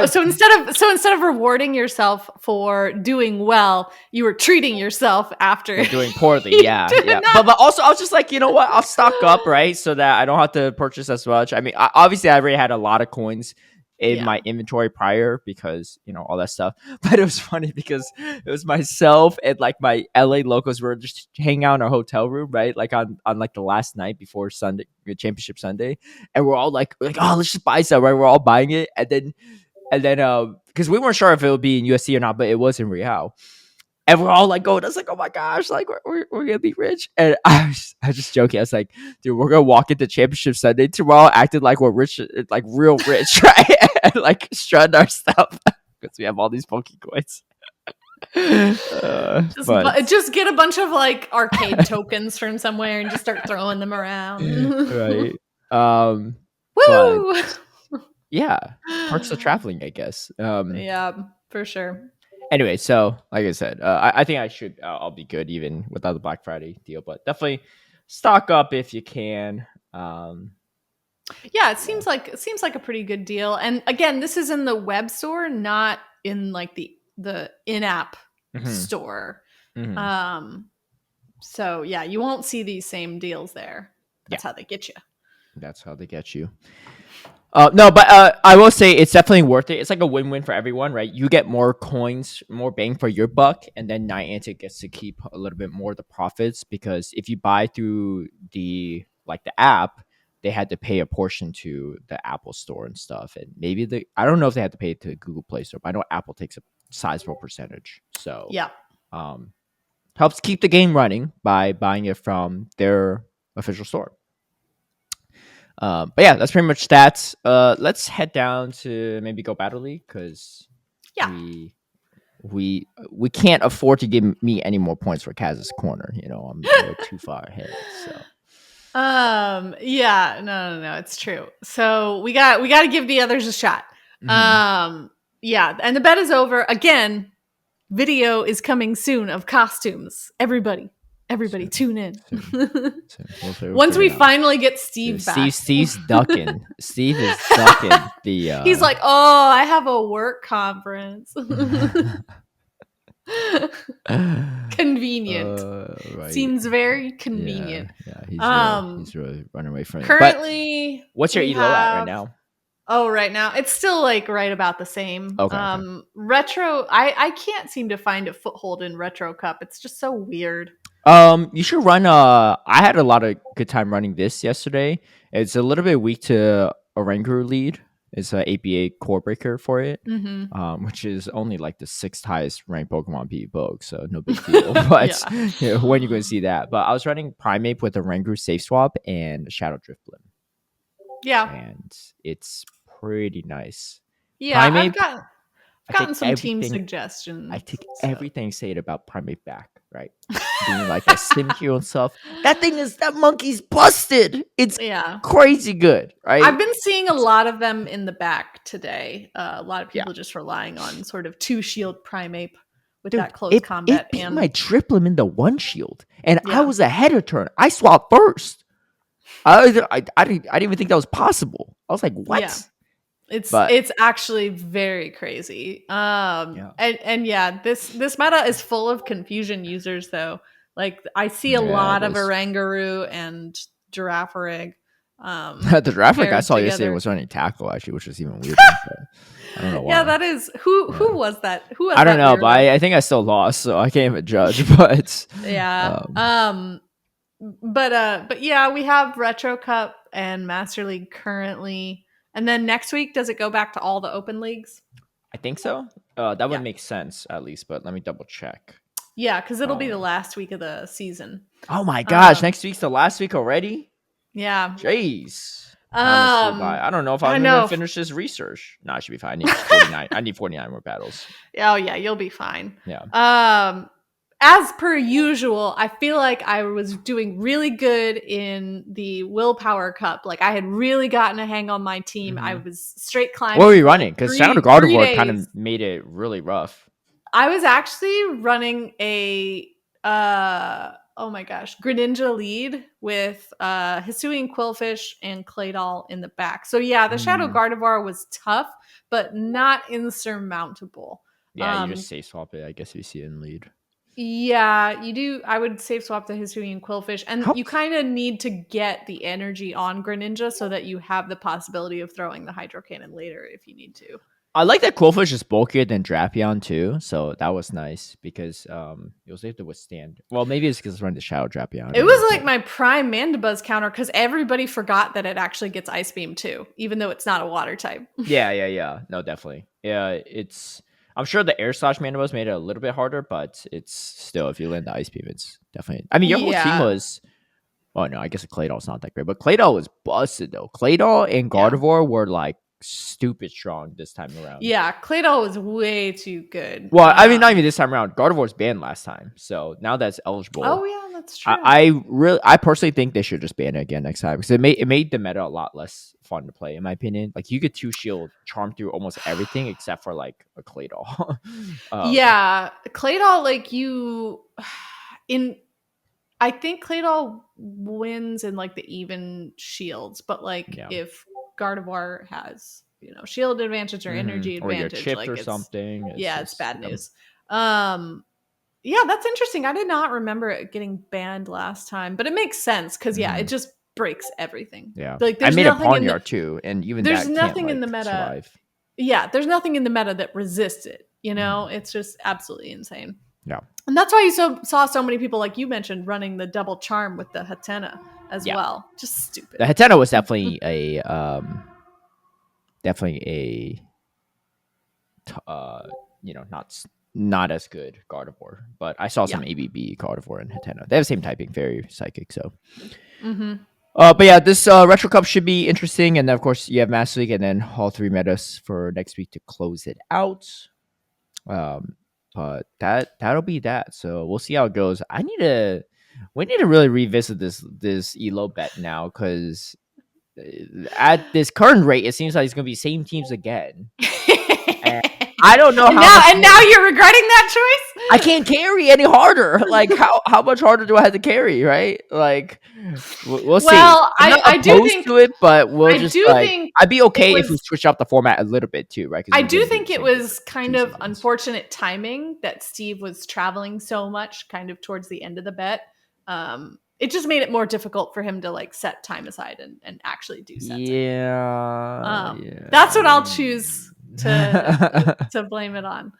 So instead of rewarding yourself for doing well, you were treating yourself after doing poorly. Yeah. But also I was just like, you know what? I'll stock up, right, so that I don't have to purchase as much. I mean, obviously I already had a lot of coins in my inventory prior because all that stuff, but it was funny because it was myself and like my LA locals were just hanging out in our hotel room, right, like on like the last night before Sunday, championship Sunday, and we're all like oh, let's just buy some, right? We're all buying it, and then because we weren't sure if it would be in USC or not, but it was in Real. And we're all like going, I was like, oh my gosh, like we're gonna be rich. And I was just joking. I was like, dude, we're gonna walk into championship Sunday tomorrow acting like we're rich, like real rich, right? And like strutting our stuff because we have all these Pokecoins. Just get a bunch of like arcade tokens from somewhere and just start throwing them around. Right. Woo! Yeah. Parts of traveling, I guess. Yeah, for sure. Anyway, so like I said, I think I'll be good even without the Black Friday deal, but definitely stock up if you can. Yeah, it seems like a pretty good deal. And again, this is in the web store, not in like the in-app store. So yeah, you won't see these same deals there. That's how they get you. That's how they get you. No, but I will say it's definitely worth it. It's like a win-win for everyone, right? You get more coins, more bang for your buck, and then Niantic gets to keep a little bit more of the profits, because if you buy through the app, they had to pay a portion to the Apple Store and stuff, and maybe I don't know if they had to pay it to Google Play Store, but I know Apple takes a sizable percentage. So helps keep the game running by buying it from their official store. But yeah, that's pretty much that. Let's head down to maybe Go Battle League, because we can't afford to give me any more points for Kaz's corner. I'm too far ahead. So yeah, no, it's true. So we got to give the others a shot. Yeah, and the bet is over again. video is coming soon of costumes. Everybody tune in. Once we finally get Steve back. Steve's ducking. Steve is ducking the He's like, oh, I have a work conference. Convenient. Right. Seems very convenient. He's really running away from it. Currently, but what's your elo at right now? Oh, right now it's still like right about the same. Okay. Retro, I can't seem to find a foothold in Retro Cup. It's just so weird. You should run. I had a lot of good time running this yesterday. It's a little bit weak to Oranguru lead. It's an APA core breaker for it, which is only like the 6th highest ranked Pokemon PvPoke, so no big deal. But when you going to see that? But I was running Primeape with a Oranguru Safe Swap and Shadow Drift Blim. Yeah, and it's pretty nice. Yeah, Primeape, I've gotten some team suggestions. I take everything said about Primeape back, right? Being like a sim hero and stuff. That monkey's busted. It's crazy good, right? I've been seeing a lot of them in the back today. A lot of people just relying on sort of 2-shield Primeape with that close combat. It beat my Driplim into 1-shield, and I was ahead of turn. I swapped first. I didn't even think that was possible. I was like, what? Yeah. It's actually very crazy. This meta is full of confusion users though. Like I see a lot of Oranguru and Girafarig. The Girafarig I saw yesterday was running tackle actually, which is even weirder. I don't know why. Yeah, that is who was that? Who was I don't know, but I think I still lost, so I can't even judge. But But yeah, we have Retro Cup and Master League currently. And then next week, does it go back to all the open leagues? I think so. That would make sense at least, but let me double check. Yeah, because it'll be the last week of the season. Oh my gosh, next week's the last week already? Yeah. Jeez. I don't know if I'm going to finish this research. No, I should be fine. I need 49. I need 49 more battles. Oh yeah, you'll be fine. Yeah. As per usual, I feel like I was doing really good in the Willpower Cup. Like I had really gotten a hang on my team. I was straight climbing. What were you running? Because Shadow Gardevoir kind of made it really rough. I was actually running a Greninja lead with Hisuian Quillfish and Claydol in the back. So yeah, the Shadow Gardevoir was tough, but not insurmountable. Yeah, you just safe swap it, I guess, if you see it in lead. Yeah, you do. I would safe swap the Hisuian Quillfish, and you kind of need to get the energy on Greninja so that you have the possibility of throwing the Hydro Cannon later if you need to. I like that Quillfish is bulkier than Drapion too, so that was nice because it was able to withstand. Well, maybe it's because it's running the Shadow Drapion. It was like my prime Mandibuzz counter because everybody forgot that it actually gets Ice Beam too, even though it's not a water type. Yeah. No, definitely. Yeah, I'm sure the Air Slash Mandibuzz made it a little bit harder, but it's still, if you land the Ice Beam, it's definitely... I mean, your whole team was... Oh, no, I guess the Claydol's not that great, but Claydol was busted, though. Claydol and Gardevoir were, like, stupid strong this time around. Yeah, Claydol was way too good. Well, I mean, not even this time around. Gardevoir's banned last time, so now that's eligible. Oh, yeah, that's true. I personally think they should just ban it again next time because it made the meta a lot less fun to play, in my opinion. Like you could 2-shield charm through almost everything except for like a Claydol. Yeah, Claydol, like I think Claydol wins in like the even shields, but like if Gardevoir has shield advantage or energy advantage, or chipped or something, it's bad news. Yeah, that's interesting. I did not remember it getting banned last time, but it makes sense because it just breaks everything. Yeah, like I made a Pawniard too, and even there's nothing in the meta. Survive. Yeah, there's nothing in the meta that resists it. It's just absolutely insane. Yeah, and that's why you saw so many people, like you mentioned, running the double charm with the Hatena as well. Just stupid. The Hatena was definitely not as good Gardevoir, but I saw some ABB Gardevoir and Hatena. They have the same typing, very psychic. So, but yeah, this Retro Cup should be interesting, and then of course you have Master League, and then all 3 metas for next week to close it out. But that'll be that. So we'll see how it goes. We need to really revisit this Elo bet now because at this current rate, it seems like it's gonna be same teams again. And I don't know and how much now you're regretting that choice. I can't carry any harder. Like how much harder do I have to carry, right? Like we'll see. Well, I'm not I do opposed think to it, but we'll I just do like think I'd be it okay if we was switch up the format a little bit too, right? Because I we do didn't do the think it same thing was for kind two of seasons. unfortunate timing that Steve was traveling so much kind of towards the end of the bet. It just made it more difficult for him to like set time aside and actually do setting. Yeah, yeah. That's what I'll choose to blame it on.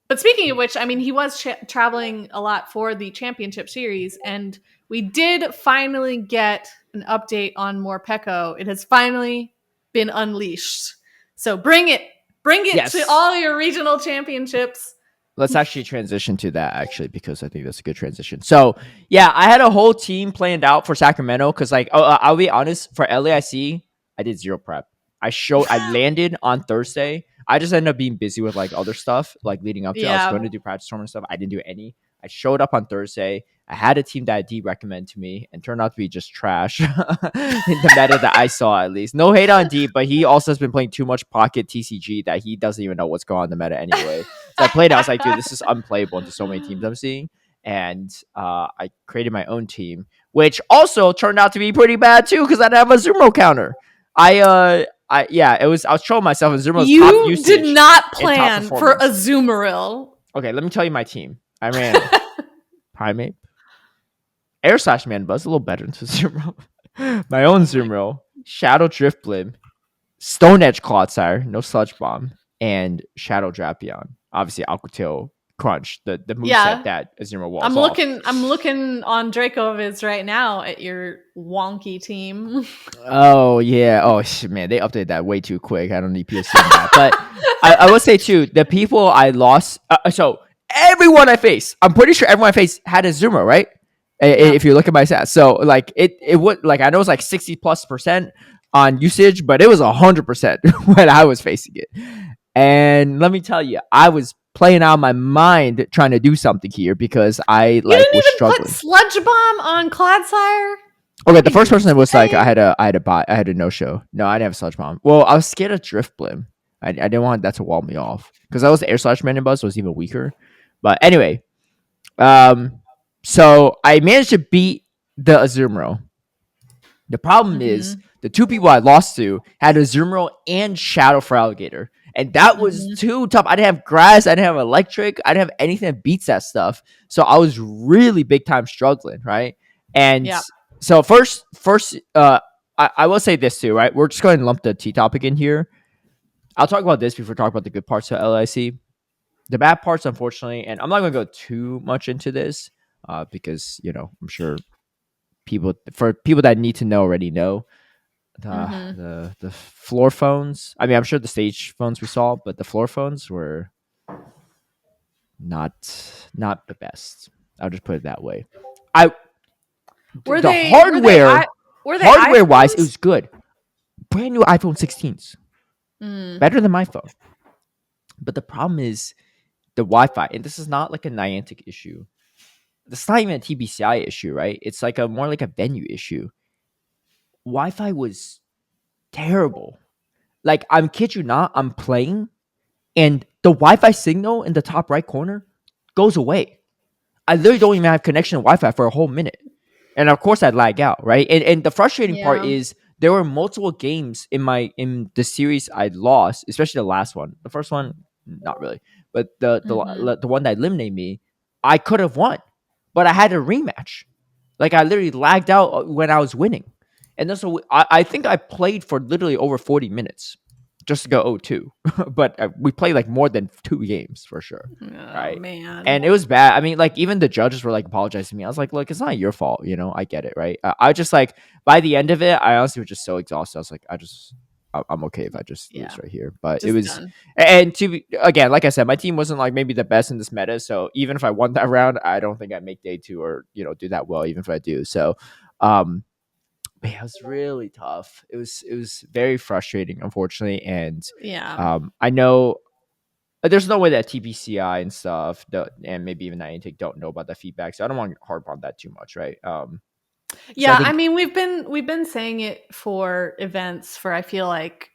But speaking of which, I mean, he was traveling a lot for the championship series, and we did finally get an update on Morpeko. It has finally been unleashed. So bring it to Yes. all your regional championships. Let's actually transition to that actually because I think that's a good transition. So yeah, I had a whole team planned out for Sacramento because like I'll be honest, for LAIC I did zero prep. I landed on Thursday. I just ended up being busy with like other stuff like leading up to it. I was Yeah. going to do practice tournament stuff. I didn't do any. I showed up on Thursday. I had a team that D recommend to me and turned out to be just trash in the meta that I saw at least. No hate on D, but he also has been playing too much pocket TCG that he doesn't even know what's going on in the meta anyway. So I played it. I was like, dude, this is unplayable into so many teams I'm seeing. And I created my own team, which also turned out to be pretty bad too because I didn't have a Zoomo counter. It was I was trolling myself in Zoomo's top You usage did not and top plan for a performance. Zoomeril. Okay, let me tell you my team. I ran Primate, Air Slash Man Buzz, a little better than Zoomo. My own Zoomo, Shadow Drift Blim, Stone Edge Clodsire, no Sludge Bomb, and Shadow Drapion. Obviously, Aquatail Crunch, the moveset that Azuma walls off. I'm looking on Dracoviz right now at your wonky team. Oh yeah. Oh man, they updated that way too quick. I don't need POC on that. But I will say too, the people I lost. So everyone I faced, I'm pretty sure everyone I faced had a Zoomer, right? If you look at my stats, so like it would like I know it's like 60+% on usage, but it was 100% when I was facing it. And let me tell you, I was playing out my mind trying to do something here because I You didn't was even struggling. put Sludge Bomb on Clodsire? Okay, the first person was like I had a no show. No, I didn't have Sludge Bomb. Well, I was scared of Drift Blim. I didn't want that to wall me off because I was the Air Slash Man and Buzz was even weaker. But anyway, so I managed to beat the Azumarill. The problem is the two people I lost to had Azumarill and Shadow for Alligator. And that was too tough. I didn't have grass. I didn't have electric. I didn't have anything that beats that stuff. So I was really big time struggling, right? And so first, I will say this too, right? We're just going to lump the T topic in here. I'll talk about this before talking about the good parts of LIC. The bad parts, unfortunately, and I'm not going to go too much into this because I'm sure people that need to know already know the floor phones. I mean, I'm sure the stage phones we saw, but the floor phones were not the best. I'll just put it that way. Hardware wise, it was good. Brand new iPhone 16s, better than my phone. But the problem is the Wi-Fi, and this is not like a Niantic issue. This is not even a TBCI issue, right? It's like more like a venue issue. Wi-Fi was terrible. Like, I'm kid you not, I'm playing, and the Wi-Fi signal in the top right corner goes away. I literally don't even have connection to Wi-Fi for a whole minute. And of course I'd lag out, right? And the frustrating part is there were multiple games in the series I lost, especially the last one. The first one, not really. But the one that eliminated me, I could have won. But I had a rematch. Like I literally lagged out when I was winning. And then so I think I played for literally over 40 minutes just to go 0-2. But we played like more than 2 games for sure. Right. Man. And it was bad. I mean, like even the judges were like apologizing to me. I was like, look, it's not your fault. I get it. Right. I just like by the end of it, I honestly was just so exhausted. I was like, I'm okay if I just lose right here. But it was done. And again, like I said, my team wasn't like maybe the best in this meta. So even if I won that round, I don't think I'd make day 2 or, do that well, even if I do. So, but it was really tough. It was very frustrating, unfortunately. And I know there's no way that TBCI and stuff, and maybe even Niantic don't know about the feedback. So I don't want to harp on that too much, right? I mean, we've been saying it for events for I feel like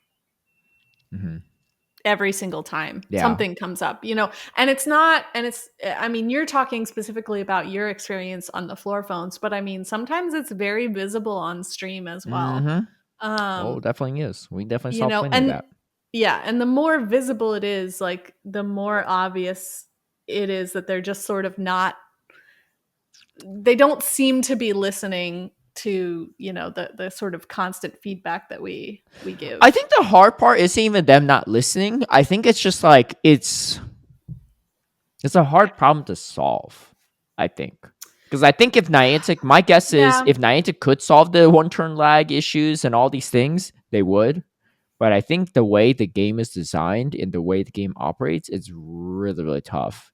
every single time Yeah. something comes up, and it's not, and it's, I mean, you're talking specifically about your experience on the floor phones, but I mean, sometimes it's very visible on stream as well. Mm-hmm. Oh, Um, definitely is. We definitely saw plenty of and that. yeah, and the more visible it is, like the more obvious it is that they're just sort of not, they don't seem to be listening to, the sort of constant feedback that we I give. think the hard part isn't even them not listening. I think it's just like it's a hard problem to solve, I think. Because I think if Niantic, my guess is Yeah. if Niantic could solve the one turn lag issues and all these things, they would. But I think the way the game is designed and the way the game operates, it's really, really tough.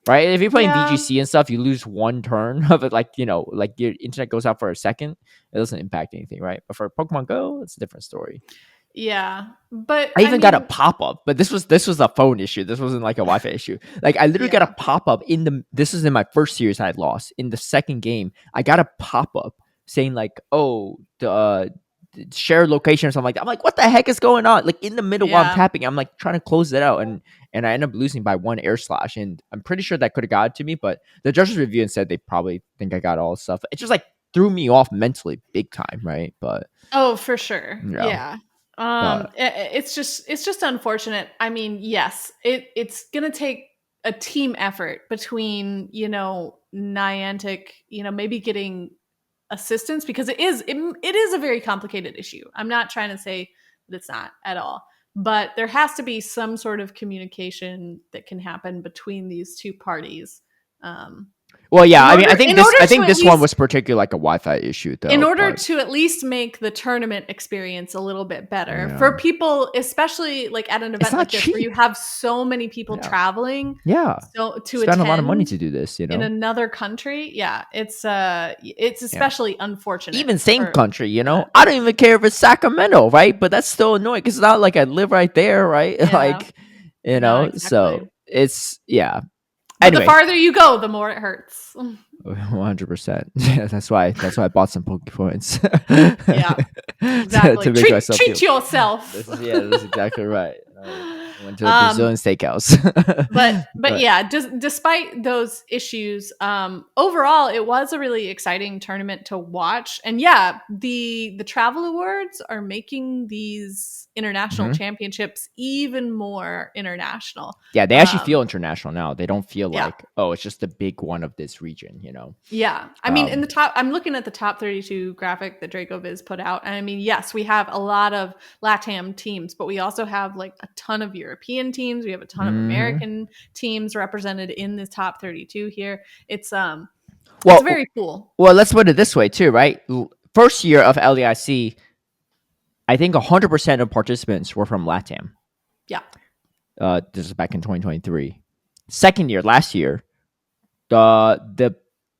Right? If you're playing Yeah. VGC and stuff, you lose one turn of it, like, like your internet goes out for a second, it doesn't impact anything, right? But for Pokemon Go, it's a different story. Yeah. But I I even got a mean, pop up, but this was a phone issue. This wasn't like a Wi-Fi issue. Like I literally got a yeah. pop up this is in my first series I had lost. In the second game, I got a pop up saying like, "Oh, the shared location" or something like that. I'm like, "What the heck is going on?" Like in the middle while I'm Yeah. tapping, I'm like trying to close it out, and I end up losing by one air slash. And I'm pretty sure that could have got it to me, but the judges review and said they probably think I got all the stuff. It just like threw me off mentally big time, right? But Oh, for sure. yeah, Yeah. but It's just unfortunate. I mean, yes, it's gonna take a team effort between, Niantic, maybe getting assistance, because it is a very complicated issue. I'm not trying to say that it's not at all, but there has to be some sort of communication that can happen between these two parties. Um, well, yeah. in I mean, order in order I to think at this one least was particularly like a Wi-Fi issue, in though. order But to at least make the tournament experience a little bit better yeah, for people, especially like at an it's event not like this where you cheap. have so many people Yeah, traveling, yeah. so to Spend a lot of money attend to do this, in another country. Yeah, it's Yeah. especially unfortunate Even same for country, that. I don't even care if it's Sacramento, right? But that's still annoying because it's not like I live right there, right? Yeah, Like, no, so exactly. it's yeah. But the Anyway, farther you go, the more it hurts. 100%. Yeah, that's why I bought some Pokepoints Yeah, to exactly. make Treat myself feel. treat yourself. This is exactly right. I went to a um, Brazilian steakhouse, but but yeah, despite those issues, overall it was a really exciting tournament to watch. And yeah, the travel awards are making these international mhm. championships even more international. Yeah, they actually um feel international now. They don't feel yeah. like, oh, it's just the big one of this region, Yeah. I mean, in Um, the top, I'm looking at the top 32 graphic that DracoViz put out. And I mean, yes, we have a lot of LATAM teams, but we also have like a ton of European teams. We have a ton of mhm. American teams represented in the top 32 here. It's Well, very cool. well, let's put it this way too, right? First year of LAIC, I think 100% of participants were from LATAM. Yeah. This is back in 2023. Second year, last year, the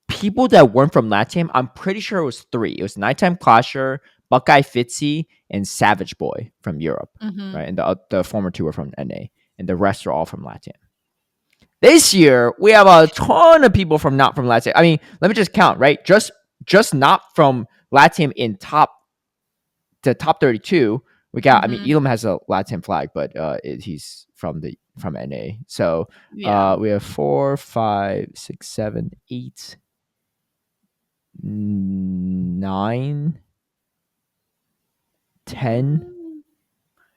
people that weren't from LATAM, I'm pretty sure it was three. It was Nighttime Clasher, Buckeye Fitzy, and Savage Boy from Europe, Mm-hmm. right? And the former two were from NA, and the rest are all from LATAM. This year, we have a ton of people from not from LATAM. I mean, let me just count, right? Just not from LATAM in the top 32. We got. I mean, Mm-hmm. Elam has a LATAM flag, but he's from NA. So Yeah. we have 4, 5, 6, 7, 8, 9, 10,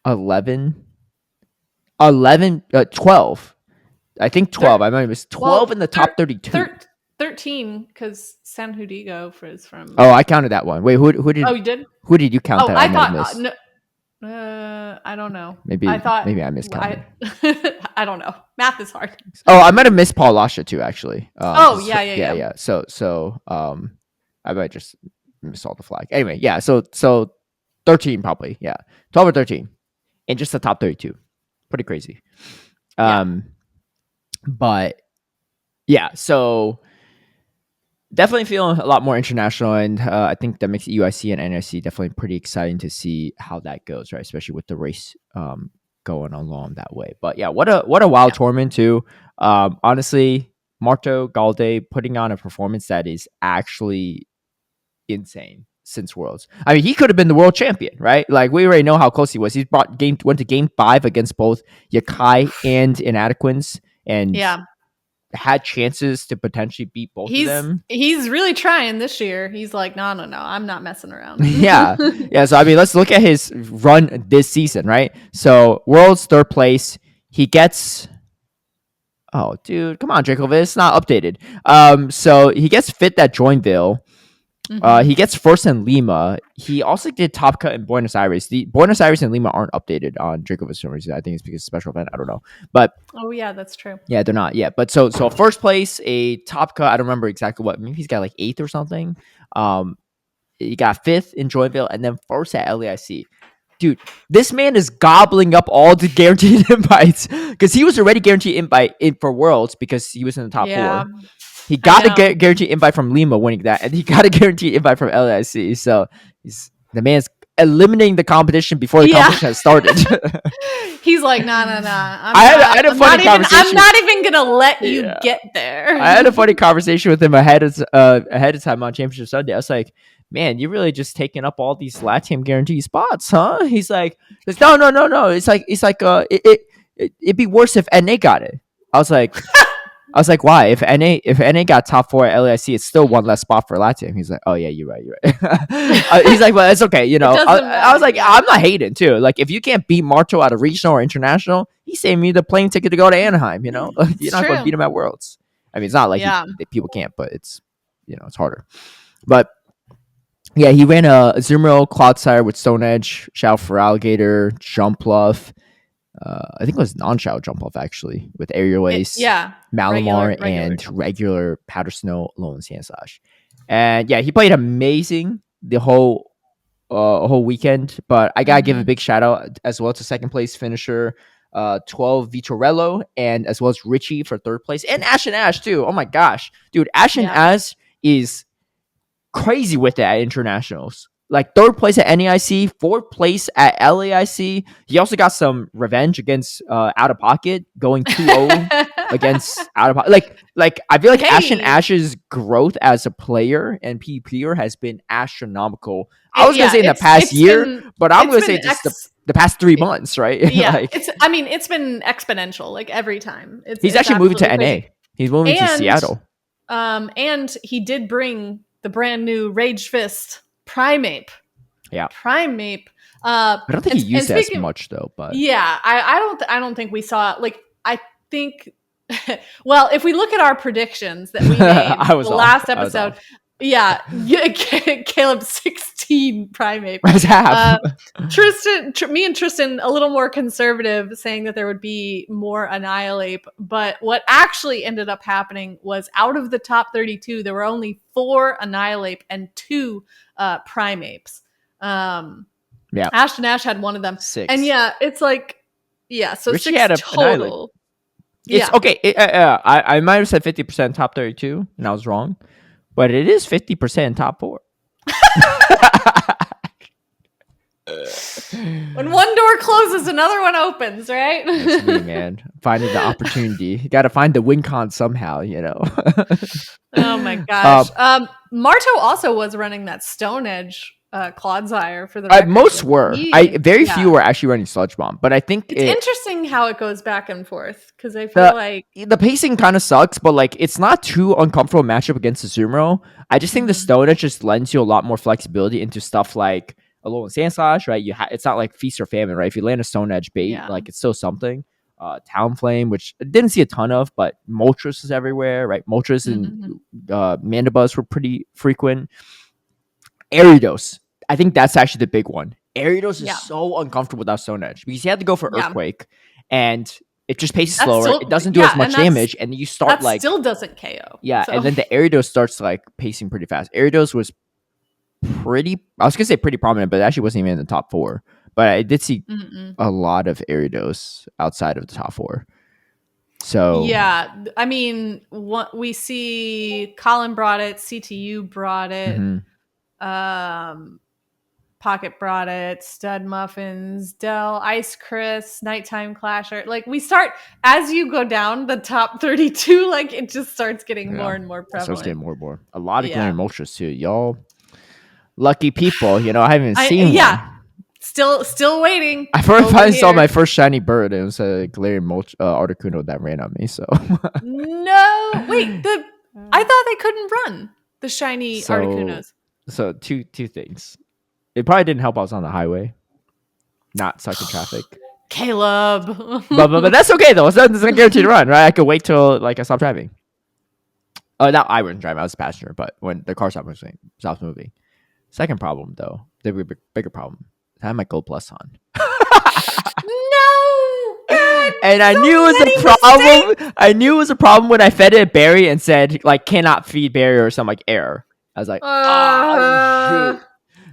Mm. 11, 12. I think 12. Thir- I remember it was 12 in well, the top 32. 13, because San Judigo is from. Oh, I counted that one. Wait, Oh, you did? who did you count Oh, that I I might have thought missed? no. I don't know. I Maybe thought maybe I miscounted. I don't know. Math is hard. Oh, I might have missed Paul Lasha too, actually. Oh, yeah. Yeah. So I might just miss all the flag. Anyway, yeah. So 13 probably, yeah, 12 or 13, in just the top 32. Pretty crazy. Yeah. But yeah, so definitely feeling a lot more international, and I think that makes UIC and NIC definitely pretty exciting to see how that goes, right? Especially with the race going along that way. But yeah, what a wild Yeah. tournament too. Honestly, Marto Galde putting on a performance that is actually insane. since Worlds. I mean, he could have been the world champion, right? Like we already know how close he was. He went to game 5 against both Yakai and Inadequins, and Yeah. had chances to potentially beat both of them. He's really trying this year. He's like, no, I'm not messing around. yeah. So I mean, let's look at his run this season, right? So Worlds 3rd place. He gets. Oh, dude, come on, Dracovic. It's not updated. So he gets 5th at Joinville. He gets 1st in Lima. He also did top cut in Buenos Aires. The Buenos Aires and Lima aren't updated on Dracovic for some reason. I think it's because of special event. I don't know, but yeah, that's true. Yeah, they're not yet. But so 1st place, a top cut. I don't remember exactly what. Maybe he's got like 8th or something. He got 5th in Joinville and then 1st at LAIC. Dude, this man is gobbling up all the guaranteed invites because he was already guaranteed invite for Worlds because he was in the top 4. He got a guaranteed invite from Lima winning that, and he got a guaranteed invite from LAIC. So the man's eliminating the competition before the competition has started. He's like, nah. I'm not even gonna let you get there. I had a funny conversation with him ahead of time on Championship Sunday. I was like, man, you're really just taking up all these LATAM guarantee spots, huh? He's like, no. It's like it'd be worse if NA got it. I was like, why? If NA got top 4 at LAIC, it's still one less spot for LATAM. He's like, oh yeah, you're right. He's like, well, it's okay, I was like, I'm not hating too. Like, if you can't beat Marto at a regional or international, he's saving me the plane ticket to go to Anaheim. You're not going to beat him at Worlds. I mean, it's not like people can't, but it's it's harder. But yeah, he ran a Zumro Cloudsire with Stone Edge, Shout for Alligator, Jump Bluff. I think it was non-Shout Jump Off actually with Aerial Ace, Malamar, and regular Powder Snow, Low and Sand Slash. And yeah, he played amazing the whole weekend. But I gotta give a big shout out as well to 2nd place finisher 12 Vitorello, and as well as Richie for 3rd place, and Ash and Ash too. Oh my gosh, dude, Ash and Ash is crazy with it at internationals. Like 3rd place at NAIC, 4th place at LAIC. He also got some revenge against Out of Pocket, going 2-0 against Out of Pocket. Like I feel like Ash and Ash's growth as a player and PvPer has been astronomical. I was gonna say in the past year, but I'm gonna say just the past 3 months, right? Yeah, it's been exponential. Like every time, he's actually moving to NA. He's moving to Seattle. And he did bring the brand new Rage Fist Primeape. Yeah. Primeape. I don't think he used it as much though, but yeah, I don't think we saw it. Like, I think well, if we look at our predictions that we made the last episode, Caleb 16 Primeape. That's half. Me and Tristan a little more conservative, saying that there would be more Annihilate. But what actually ended up happening was out of the top 32, there were only 4 Annihilate and 2 Primeapes. Ashton Ash had one of them. 6. And it's like, so Richie 6 had a total. Annihilate. It's okay. I might have said 50% top 32, and I was wrong. But it is 50% top 4. When one door closes, another one opens, right? That's me, man. Finding the opportunity. You got to find the win con somehow, Oh my gosh. Marto also was running that Stone Edge Clodsire for the record. Most were. Very few were actually running Sludge Bomb, but I think it's interesting how it goes back and forth because I feel like the pacing kind of sucks, but like it's not too uncomfortable matchup against the Zumro. I just think the Stone Edge just lends you a lot more flexibility into stuff like a Low and Sand Slash, right? It's not like feast or famine, right? If you land a Stone Edge bait, like it's still something. Talonflame, which I didn't see a ton of, but Moltres is everywhere, right? Moltres and Mandibuzz were pretty frequent. Ariados, I think that's actually the big one. Ariados is so uncomfortable without Stone Edge because you had to go for Earthquake, and it just paces slower. It doesn't do as much damage, and you start that still doesn't KO. Yeah, so. And then the Ariados starts like pacing pretty fast. Ariados was I was gonna say pretty prominent, but it actually wasn't even in the top 4. But I did see a lot of Ariados outside of the top 4. So yeah, I mean, we see Colin brought it, CTU brought it, Pocket brought it, Stud Muffins, Dell, Ice Chris, Nighttime Clasher. Like we start as you go down the top 32, like it just starts getting more and more prevalent. It starts getting more and more. A lot of Galarian Moltres too, y'all. Lucky people, I haven't even seen Yeah, one. still waiting. I finally saw my first shiny bird. It was a Galarian Articuno that ran on me. So, No, wait. I thought they couldn't run the shiny so, Articunos. so two things. It probably didn't help. I was on the highway, not stuck in traffic. Caleb, but that's okay though. It's not guaranteed to run, right? I could wait till like I stop driving. Not I wasn't driving. I was a passenger. But when the car stops moving. Second problem though, the bigger problem. I had my Gold Plus on. No, God, and I knew it was a problem. Mistakes. I knew it was a problem when I fed it berry and said like cannot feed berry or some like error. I was like, oh shoot.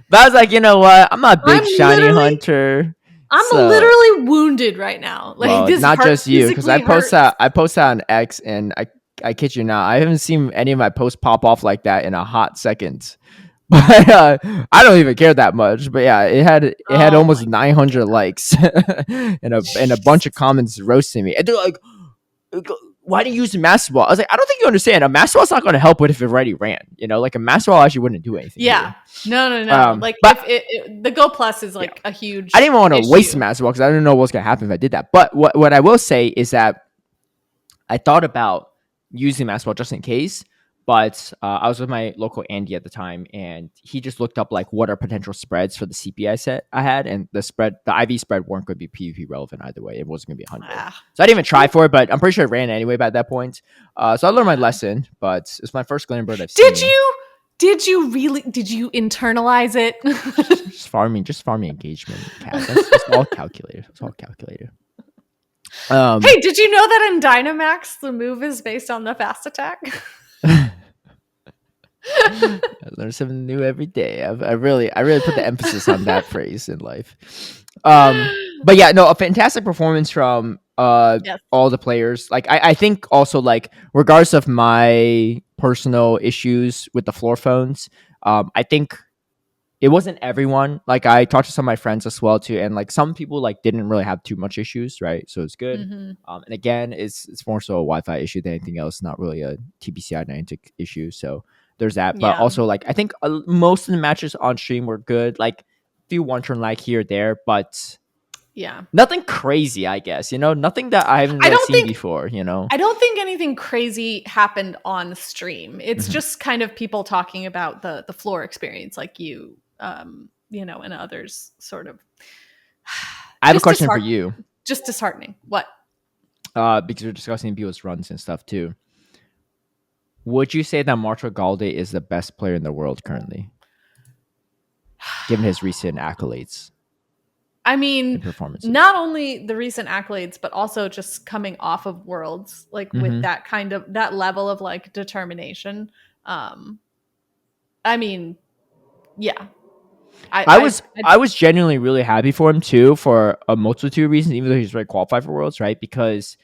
But I was like, you know what? I'm not a big shiny hunter. I'm literally wounded right now. Like well, this not just you, because I post that on X, and I kid you not, I haven't seen any of my posts pop off like that in a hot second. But I don't even care that much. But yeah, it had almost 900 likes and a bunch of comments roasting me. And they're like, why do you use a Master Ball? I was like, I don't think you understand. A Master Ball's not going to help with if it already ran. Like a Master Ball actually wouldn't do anything. Yeah. No. Like but if the Go Plus is like a huge I didn't want to waste a Master Ball because I didn't know what was going to happen if I did that. But what I will say is that I thought about using Master Ball just in case. But I was with my local Andy at the time, and he just looked up like what are potential spreads for the CPI set I had, and the IV spread weren't going to be PvP relevant either way. It wasn't going to be 100. So I didn't even try for it, but I'm pretty sure it ran anyway by that point. So I learned my lesson, but it's my first Galarian bird I've seen. Did you internalize it? just farming engagement. It's all calculated. Hey, did you know that in Dynamax the move is based on the fast attack? I learn something new every day. I really put the emphasis on that phrase in life. But yeah, no, a fantastic performance from all the players. Like I think also like regardless of my personal issues with the floor phones, I think it wasn't everyone. Like I talked to some of my friends as well too, and like some people like didn't really have too much issues, right? So it's good. And again, it's more so a Wi-Fi issue than anything else, not really a TBCI Niantic issue. So there's that. But also like I think most of the matches on stream were good. Like a few one turn lag here or there, but yeah, nothing crazy. I guess nothing that I haven't seen before. I don't think anything crazy happened on stream. It's just kind of people talking about the floor experience, like you. And others sort of. I have a question for you. Just disheartening. What? Because we're discussing people's runs and stuff too. Would you say that Marshall Galde is the best player in the world currently, given his recent accolades? I mean, not only the recent accolades, but also just coming off of Worlds, like with that kind of that level of like determination. I mean, yeah. I was genuinely really happy for him too, for a multitude of reasons, even though he's qualified for Worlds, right? Because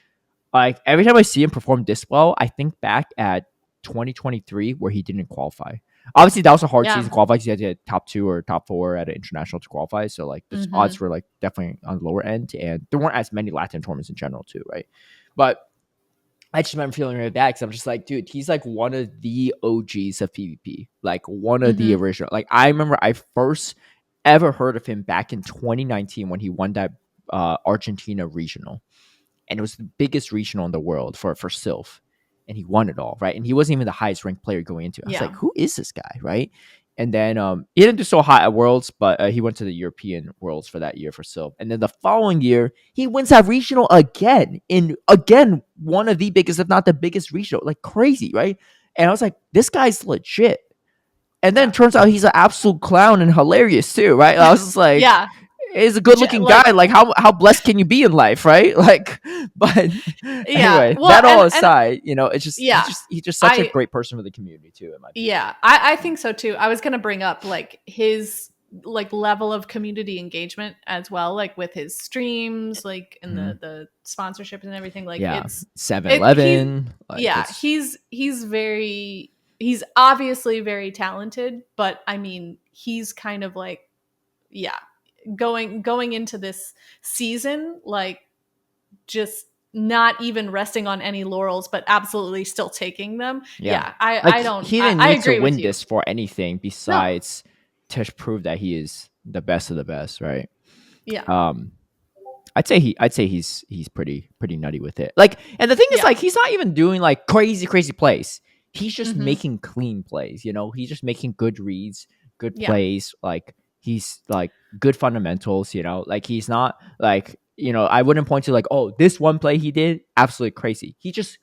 like every time I see him perform this well, I think back at 2023 where he didn't qualify. Obviously, that was a hard season to qualify because he had to get top 2 or top 4 at an international to qualify. So like the odds were like definitely on the lower end, and there weren't as many Latin tournaments in general too, right? But I just remember feeling really bad because I'm just like, dude, he's like one of the OGs of PvP, like one of the original. Like I remember I first ever heard of him back in 2019 when he won that Argentina regional, and it was the biggest regional in the world for Sylph, and he won it all, right? And he wasn't even the highest ranked player going into it. I was like, who is this guy, right? And then he didn't do so hot at Worlds, but he went to the European Worlds for that year for Sylph. And then the following year, he wins that regional again, in again one of the biggest, if not the biggest regional, like crazy, right? And I was like, this guy's legit. And then it turns out he's an absolute clown and hilarious too, right? I was just like, he's a good-looking guy. Like, how blessed can you be in life, right? Like, but anyway, well, that all aside, it's just he's just such a great person for the community too. In my opinion. Yeah, I think so too. I was gonna bring up like his like level of community engagement as well, like with his streams, like and the sponsorship and everything. Like it's 7-Eleven. He's obviously very talented, but I mean, he's kind of like going into this season, like just not even resting on any laurels, but absolutely still taking them. I don't. He didn't need to win this for anything besides to prove that he is the best of the best, right? Yeah. Um, I'd say he's pretty nutty with it. Like, and the thing is, Yeah. like, he's not even doing like crazy plays. He's just Mm-hmm. making clean plays. You know, he's just making good reads, good Yeah. plays. Like, he's like good fundamentals. You know, like he's not like, you know, I wouldn't point to like, oh, this one play he did absolutely crazy. He just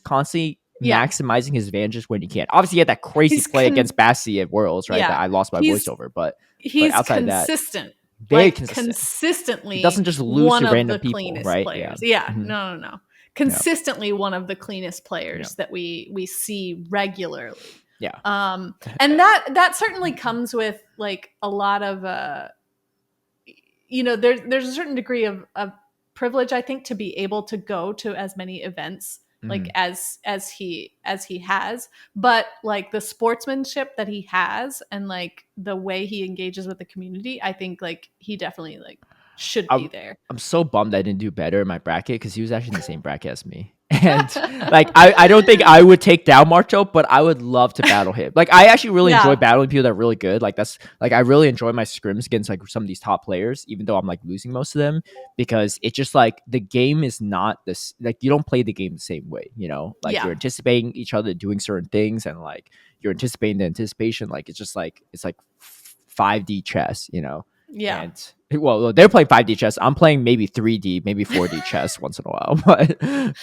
constantly Yeah. maximizing his advantages when he can. Obviously, he had that crazy He's play against Bassi at Worlds, right? That yeah. I lost my He's voiceover, but he's outside that, consistent. very Like consistent. He doesn't consistently just lose one to of random the people, cleanest right? Yeah. players. Yeah. Mhm. No. Yeah. Consistently one of the cleanest Yeah. players that we see regularly. Yeah. And that certainly comes with like a lot of there's a certain degree of privilege, I think, to be able to go to as many events like Mhm. as he has, but like the sportsmanship that he has and like the way he engages with the community, I think like he definitely like should be I'm there. I'm so bummed I didn't do better in my bracket because he was actually in the same bracket as me. And like I don't think I would take down Marcho, but I would love to battle him. Like I actually really enjoy Yeah. battling people that are really good. Like that's like I really enjoy my scrims against like some of these top players, even though I'm like losing most of them, because it's just like the game is not this like you don't play the game the same way, you know? Like you're Yeah. anticipating each other doing certain things and like you're anticipating the anticipation. Like it's just like it's like 5D chess, you know? Yeah. And well, they're playing 5D chess. I'm playing maybe 3D, maybe 4D chess once in a while.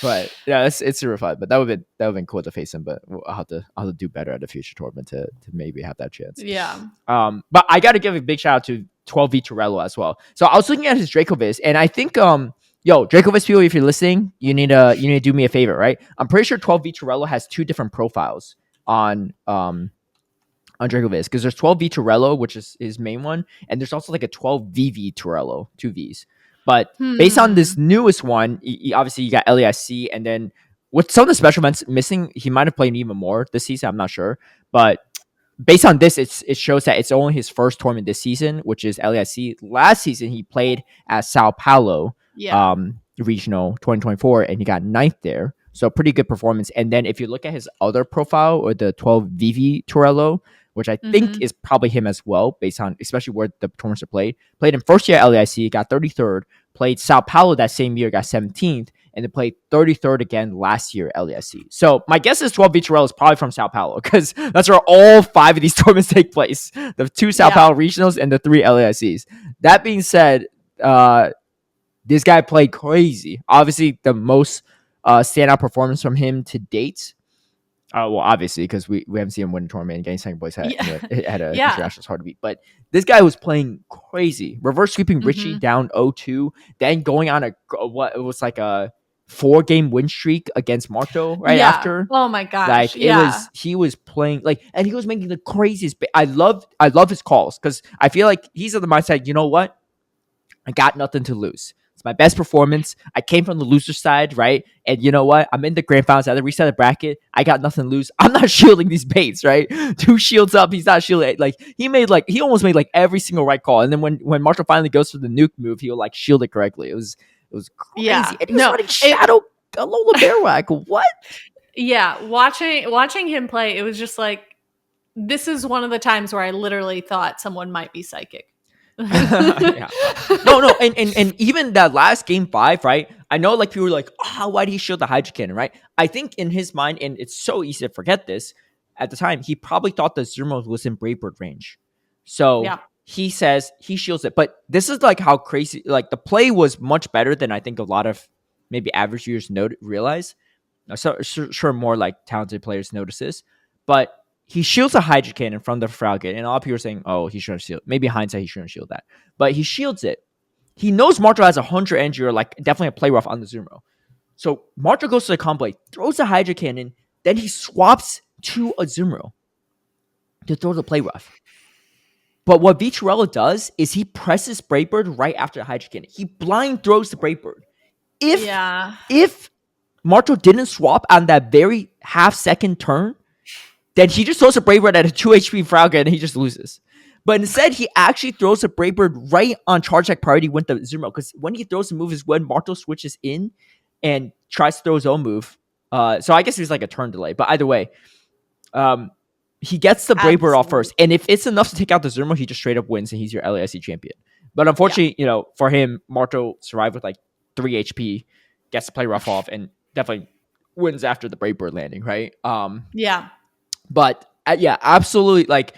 But yeah, it's super fun. But that would have been cool to face him. But I'll have to do better at a future tournament to maybe have that chance. Yeah. But I got to give a big shout out to 12V Torello as well. So I was looking at his Dracoviz, and I think yo Dracoviz people, if you're listening, you need to do me a favor, right? I'm pretty sure 12V Torello has two different profiles on Dracoviz because there's 12V Torello, which is his main one, and there's also like a 12VV Torello, two Vs. But based on this newest one, obviously you got LAIC, and then with some of the special events missing, he might have played even more this season. I'm not sure, but based on this, it shows that it's only his first tournament this season, which is LAIC. Last season he played at Sao Paulo, Yeah. regional 2024, and he got ninth there. So pretty good performance. And then if you look at his other profile or the 12VV Torello, which I think is probably him as well, based on especially where the tournaments are played. Played in first year at LAIC, got 33rd. Played Sao Paulo that same year, got 17th, and then played 33rd again last year at LAIC. So my guess is 12 Vitorello is probably from Sao Paulo because that's where all 5 of these tournaments take place: the 2 Sao Paulo regionals and the 3 LAICs. That being said, this guy played crazy. Obviously, the most standout performance from him to date. Well, obviously, because we haven't seen him win a tournament and getting second place at a international is hard to beat. But this guy was playing crazy. Reverse sweeping Richie down 0-2, then going on what it was like a 4-game win streak against Marto right after. Oh my gosh. Like he was playing like, and he was making the craziest. I love his calls because I feel like he's of the mindset. You know what? I got nothing to lose. It's my best performance. I came from the loser side, right? And you know what? I'm in the grand finals. I had to reset the bracket. I got nothing to lose. I'm not shielding these baits, right? 2 shields up. He's not shielding. Like he almost made like every single right call. And then when Marshall finally goes for the nuke move, he'll like shield it correctly. It was crazy. Yeah. And he was running Shadow Alola Bearwack. What? Yeah. Watching him play, it was just like, this is one of the times where I literally thought someone might be psychic. Yeah. No, and even that last game 5, right? I know like people were like, oh, why did he shield the Hydro Cannon, right? I think in his mind, and it's so easy to forget this, at the time, he probably thought the Zermo was in Brave Bird range. So he says he shields it. But this is like how crazy, like the play was much better than I think a lot of maybe average viewers realize. So sure, more like talented players notice this. But he shields a Hydro Cannon from the Frogate, and a lot of people are saying, oh, he shouldn't shield. Maybe hindsight, he shouldn't shield that. But he shields it. He knows Marto has 100 energy or like definitely a play rough on the Zermo. So Marto goes to the combo, throws a Hydro Cannon, then he swaps to a Zermo to throw the play rough. But what Vitorello does is he presses Brave Bird right after the Hydro Cannon. He blind throws the Brave Bird. If Marto didn't swap on that very half-second turn, then he just throws a Brave Bird at a 2 HP Frogger and he just loses. But instead, he actually throws a Brave Bird right on charge deck priority with the Zermo. Because when he throws the move is when Marto switches in and tries to throw his own move. So I guess it was like a turn delay. But either way, he gets the Brave Bird off Absolutely. first, and if it's enough to take out the Zermo, he just straight up wins, and he's your LAIC champion. But unfortunately, for him, Marto survived with like 3 HP, gets to play rough off, and definitely wins after the Brave Bird landing, right? Yeah. But yeah, absolutely. Like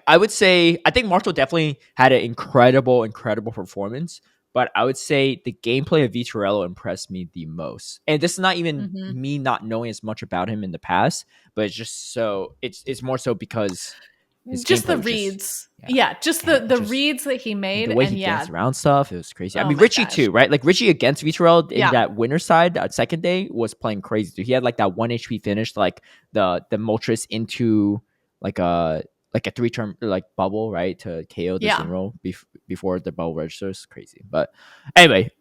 I would say, I think Marshall definitely had an incredible performance. But I would say the gameplay of Vitorello impressed me the most. And this is not even me not knowing as much about him in the past, but it's just it's more so because his just gameplay the was reads. just The reads that he made, the way and he danced around stuff, it was crazy. I Oh mean, my Richie gosh. too, right? Like Richie against Vitorello in Yeah. that winner side, that second day was playing crazy. Dude. He had like that 1 HP finish, like the Moltres into like a 3-turn like bubble, right, to KO the Zinro before the bubble registers. Crazy. But anyway,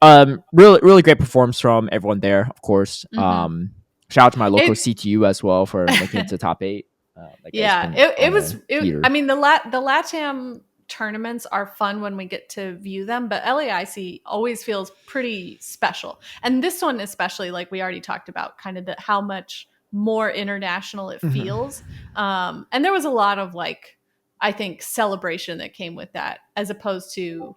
really great performance from everyone there, of course. Shout out to my local CTU as well for making it to top 8. It was. I mean, the LATAM tournaments are fun when we get to view them, but LAIC always feels pretty special, and this one especially, like we already talked about, kind of how much more international it feels. And there was a lot of like, I think, celebration that came with that, as opposed to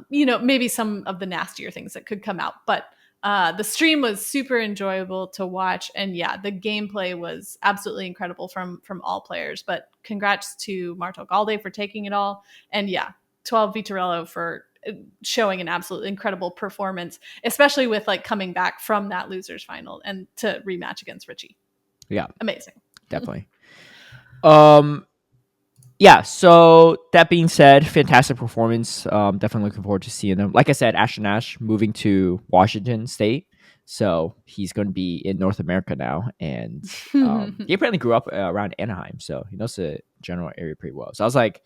maybe some of the nastier things that could come out. But the stream was super enjoyable to watch, and the gameplay was absolutely incredible from all players. But congrats to Marto Galde for taking it all, and 12 Vitorello for showing an absolutely incredible performance, especially with like coming back from that losers final and to rematch against Richie. Yeah, amazing, definitely. Yeah, so that being said, fantastic performance. Definitely looking forward to seeing him. Like I said, Ashton Ash moving to Washington State, so he's going to be in North America now. And he apparently grew up around Anaheim, so he knows the general area pretty well. So I was like,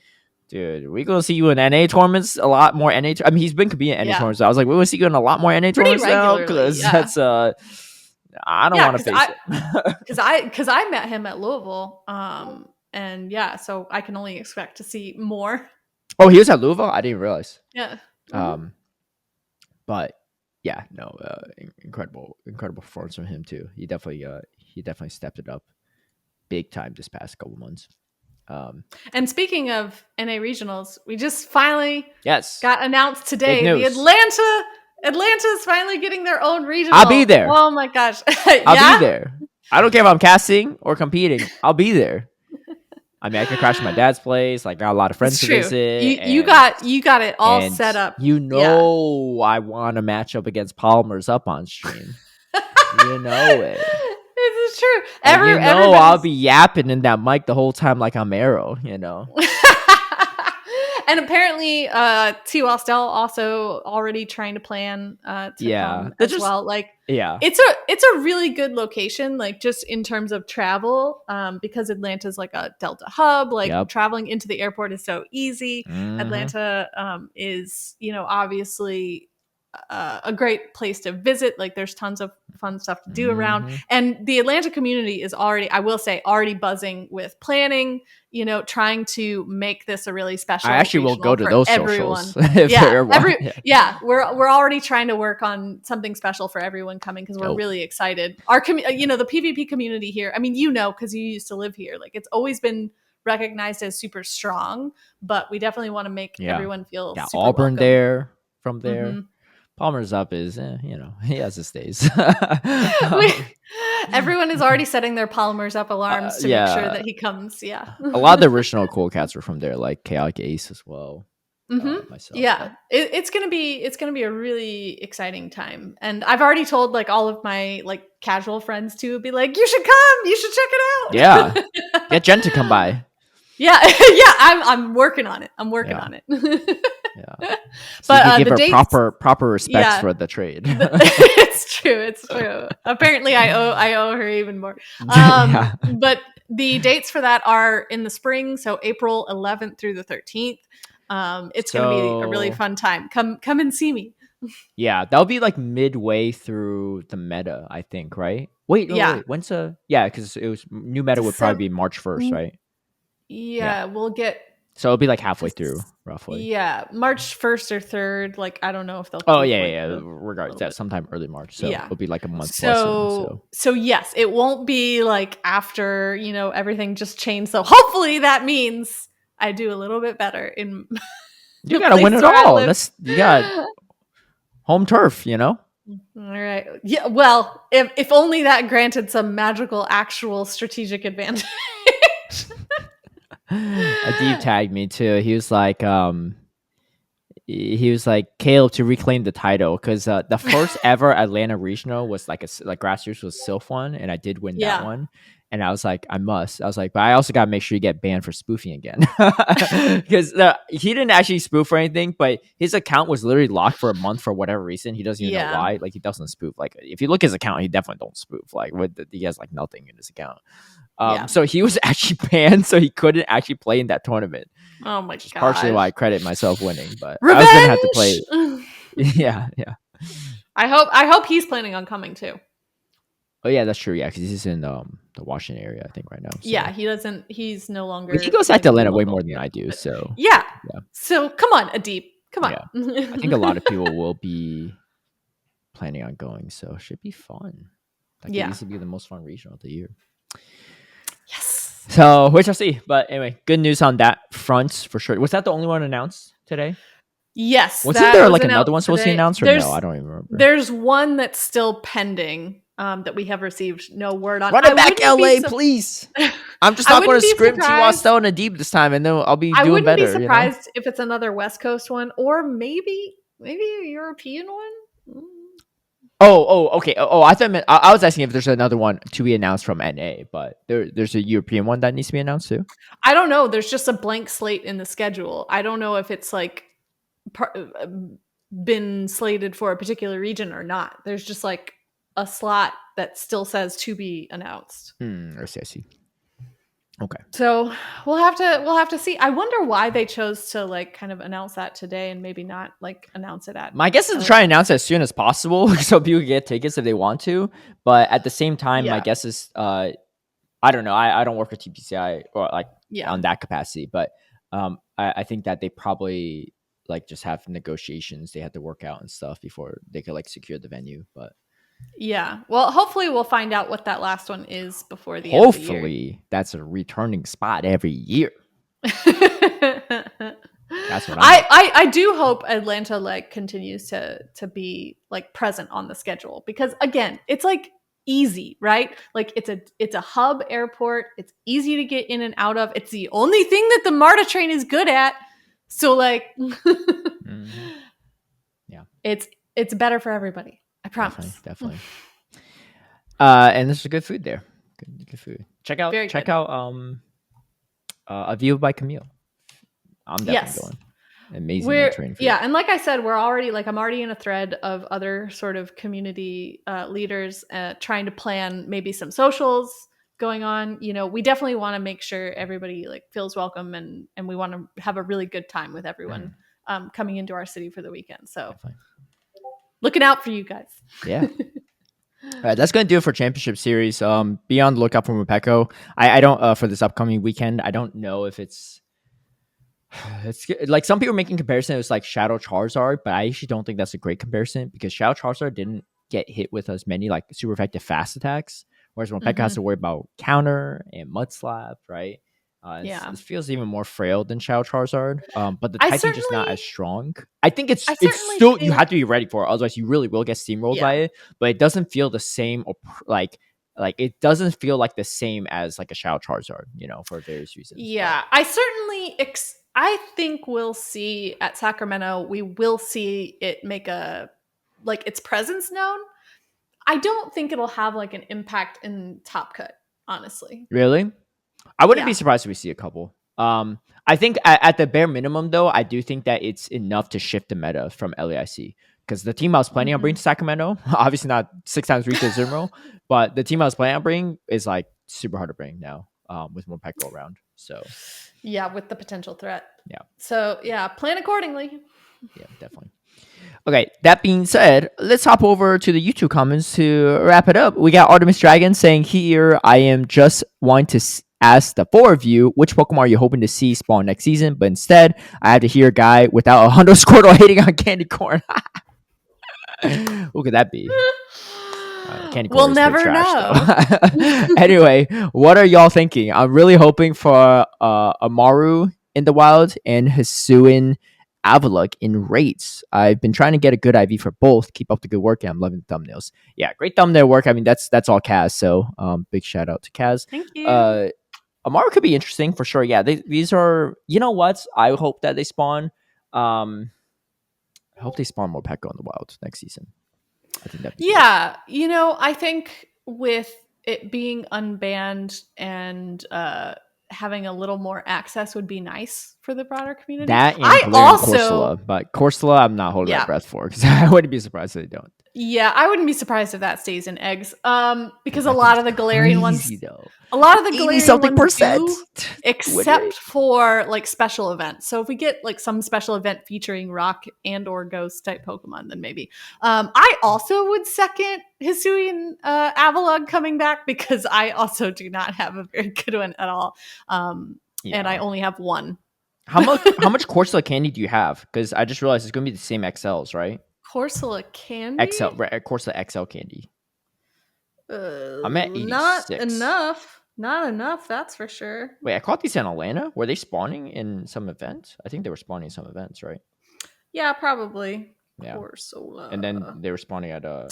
dude, we're going to see you in NA tournaments a lot more. I mean, he's been competing in NA tournaments. So I was like, we're going to see you in a lot more NA tournaments now, because that's I don't want to face it. Because I met him at Louisville. And so I can only expect to see more. Oh, he was at Louisville? I didn't realize. Yeah. But yeah, no, incredible performance from him too. He definitely stepped it up big time this past couple months. And speaking of NA regionals, we just finally got announced today. The Atlanta's finally getting their own regional. I'll be there. Oh my gosh. I'll be there. I don't care if I'm casting or competing. I'll be there. I mean, I could crash at my dad's place. Like, got a lot of friends to visit. You got it all set up. I want to match up against Palmer's up on stream. You know it. This is true. I'll be yapping in that mic the whole time like I'm Arrow, And apparently, Twastell also already trying to plan to come as well. Like, it's a really good location, like just in terms of travel, because Atlanta's like a Delta hub. Like traveling into the airport is so easy. Atlanta is, obviously a great place to visit. Like there's tons of fun stuff to do around, and the Atlanta community is already buzzing with planning, trying to make this a really special. I actually will go to those everyone. Socials. We're already trying to work on something special for everyone coming, because we're really excited. Our the PvP community here, I mean, because you used to live here, like it's always been recognized as super strong, but we definitely want to make everyone feel super Auburn welcome. from there. Palmer's up is, he has his days. Everyone is already setting their Palmer's up alarms to make sure that he comes. Yeah. A lot of the original cool cats were from there, like Chaotic Ace as well. Myself. Yeah. It's gonna be a really exciting time. And I've already told like all of my like casual friends to be like, you should come, you should check it out. Yeah. Get Jen to come by. Yeah. I'm working on it. On it. Yeah. So but you give her proper respects for the trade. It's true. Apparently I owe her even more. But the dates for that are in the spring, so April 11th through the 13th. It's going to be a really fun time. Come and see me. Yeah, that'll be like midway through the meta, I think, right? Wait, when's because it was new meta would probably be March 1st, right? Yeah, we'll get So it'll be like halfway through, roughly. Yeah, March 1st or 3rd. Like, I don't know if they'll Oh keep, yeah, like, yeah. the Regardless, little that's bit. sometime early March. So Yeah. it'll be like a month plus in. So yes, it won't be like after, everything just changed. So hopefully that means I do a little bit better in you the gotta win place it where I all. live. You got home turf. All right. Yeah. Well, if only that granted some magical, actual strategic advantage. Adib tagged me too. He was like Caleb to reclaim the title because the first ever Atlanta regional was like grassroots was Sylph one, and I did win that Yeah. one. And I was like, I was like, but I also got to make sure you get banned for spoofing again because he didn't actually spoof or anything, but his account was literally locked for a month for whatever reason. He doesn't even know why. Like he doesn't spoof. Like if you look at his account, he definitely don't spoof. Like he has like nothing in his account. So he was actually banned, so he couldn't actually play in that tournament. Oh my god! gosh. Partially why I credit myself winning, but Revenge! I was gonna have to play. Yeah. I hope he's planning on coming too. Oh yeah, that's true. Yeah, because he's in the Washington area, I think, right now. So. Yeah, he doesn't. He's no longer. But he goes back to Atlanta way more than I do. So yeah. So come on, Adib. Come on. Yeah. I think a lot of people will be planning on going, so it should be fun. That could easily be the most fun regional of the year. Yes. So we shall see. But anyway, good news on that front for sure. Was that the only one announced today? Yes. Wasn't there like another one supposed to be announced, or no? I don't even remember. There's one that's still pending that we have received no word on. Run it back, LA, please. I'm just not going to scrim Twastell and Adib this time, and then I'll be doing better. I wouldn't be surprised if it's another West Coast one, or maybe a European one. Okay. I thought I was asking if there's another one to be announced from NA, but there's a European one that needs to be announced too. I don't know. There's just a blank slate in the schedule. I don't know if it's like been slated for a particular region or not. There's just like a slot that still says to be announced. I see. Okay. So we'll have to see. I wonder why they chose to like kind of announce that today and maybe not like announce it at. My guess is to try and announce it as soon as possible so people can get tickets if they want to. But at the same time, my guess is I don't know. I don't work for TPCI or like on that capacity, but I think that they probably like just have negotiations they had to work out and stuff before they could like secure the venue. But yeah, well, hopefully we'll find out what that last one is before the end of the year. Hopefully that's a returning spot every year. That's what I do hope Atlanta like continues to be like present on the schedule, because again, it's like easy, right? Like it's a hub airport. It's easy to get in and out of. It's the only thing that the MARTA train is good at. So like, yeah, it's better for everybody. I promise. Definitely. And there's good food there. Good food. Check out A View by Camille. I'm definitely going. Amazing train food. Yeah, and like I said, I'm already in a thread of other sort of community leaders trying to plan maybe some socials going on. We definitely want to make sure everybody like feels welcome, and we want to have a really good time with everyone coming into our city for the weekend. So looking out for you guys. Yeah. All right, that's going to do it for Championship Series. Be on the lookout for Mupeko. I don't for this upcoming weekend. I don't know if it's like some people are making comparison. It was like Shadow Charizard, but I actually don't think that's a great comparison because Shadow Charizard didn't get hit with as many like super effective fast attacks, whereas Mupeko has to worry about counter and mud slap, right? It feels even more frail than Shadow Charizard, but the typing just not as strong. I think it's still you have to be ready for it, otherwise you really will get steamrolled by it. But it doesn't feel the same, or like it doesn't feel like the same as like a Shadow Charizard, for various reasons. Yeah, but I think we'll see at Sacramento. We will see it make its presence known. I don't think it'll have like an impact in Top Cut, honestly. Really? I wouldn't be surprised if we see a couple. I think at the bare minimum, though, I do think that it's enough to shift the meta from LAIC. Because the team I was planning on bringing to Sacramento, obviously not 6 times 3 to 0, but the team I was planning on bringing is like super hard to bring now with more Peko around. So yeah, with the potential threat. Yeah. So yeah, plan accordingly. Yeah, definitely. Okay, that being said, let's hop over to the YouTube comments to wrap it up. We got Artemis Dragon saying here, I am just wanting to ask the four of you which Pokemon are you hoping to see spawn next season, but instead I have to hear a guy without a Hundo Squirtle hating on Candy Corn. Who could that be? Candy Corn We'll is pretty never trash, know. though. Anyway, what are y'all thinking? I'm really hoping for Amaru in the wild and Hisuian Avalok in rates. I've been trying to get a good IV for both. Keep up the good work, and I'm loving the thumbnails. Yeah, great thumbnail work. I mean, that's all Kaz. So, big shout out to Kaz. Thank you. Amaru could be interesting for sure. Yeah, these are. You know what? I hope that they spawn. I hope they spawn more Pekka in the wild next season. I think that'd be Yeah, I think with it being unbanned and having a little more access would be nice for the broader community. that and I Galarian also, Corsola, but Corsola, I'm not holding my breath for because I wouldn't be surprised if they don't. Yeah, I wouldn't be surprised if that stays in eggs. Because That a lot thing's of the Galarian crazy, ones, though. a lot of the Galarian ones %. do, except for like special events. So if we get like some special event featuring rock and or ghost type Pokemon, then maybe. I also would second Hisuian Avalog coming back because I also do not have a very good one at all. And I only have one. How much Corsola candy do you have? Because I just realized it's going to be the same XLs, right? Corsola candy? Corsola XL candy. I'm at 86. Not enough, that's for sure. Wait, I caught these in Atlanta. Were they spawning in some event? I think they were spawning in some events, right? Yeah, probably. Yeah. Corsola. And then they were spawning at I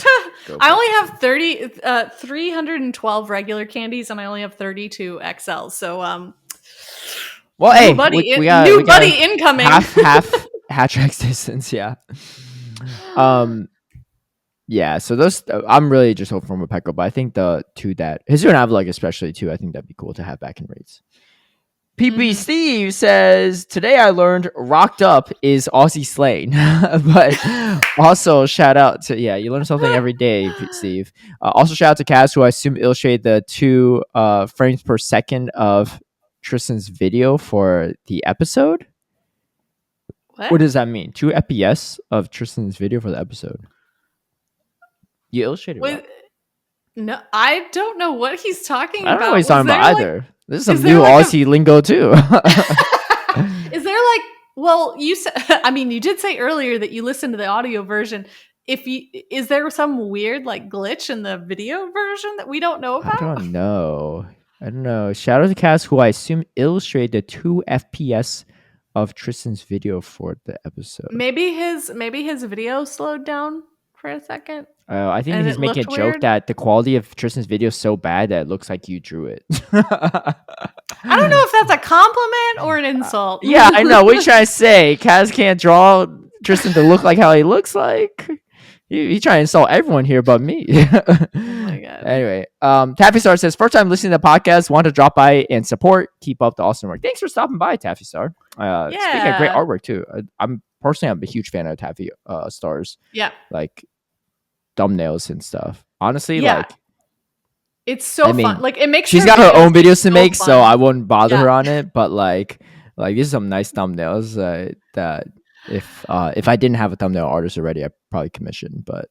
only have 312 regular candies, and I only have 32 XLs. So well, hey, buddy, we got new buddy incoming. half Hatrax distance, yeah. Yeah, so those I'm really just hoping for a Pekka, but I think the two that Hisuian Avalok especially too, I think that'd be cool to have back in raids. PP Steve says, today I learned rocked up is Aussie slang. But also shout out to, you learn something every day, Steve. Also shout out to Kaz, who I assume illustrated the 2 frames per second of Tristan's video for the episode. What does that mean? 2 FPS of Tristan's video for the episode. You illustrated it. No, I don't know what he's talking about. I don't know what he's talking about either. This is some new Aussie lingo too. Is there like, well, you said, I mean, you did say earlier that you listened to the audio version. Is there some weird like glitch in the video version that we don't know about? I don't know. Shout out to Cass, who I assume illustrated the 2 FPS of Tristan's video for the episode. Maybe his video slowed down for a second. I think he's making a joke that the quality of Tristan's video is so bad that it looks like you drew it. I don't know if that's a compliment or an insult. Yeah, I know. What are you trying to say? Kaz can't draw Tristan to look like how he looks like? He's trying to insult everyone here but me. Oh my god. Anyway, Taffy Star says, first time listening to the podcast, want to drop by and support. Keep up the awesome work. Thanks for stopping by, Taffy Star. Speaking of great artwork too. I'm a huge fan of Taffy Stars. Yeah. Like thumbnails and stuff. Honestly, like it's so fun. Like it makes she's got her own videos to make, so I wouldn't bother her on it. But like these are some nice thumbnails that if I didn't have a thumbnail artist already, I'd probably commission. But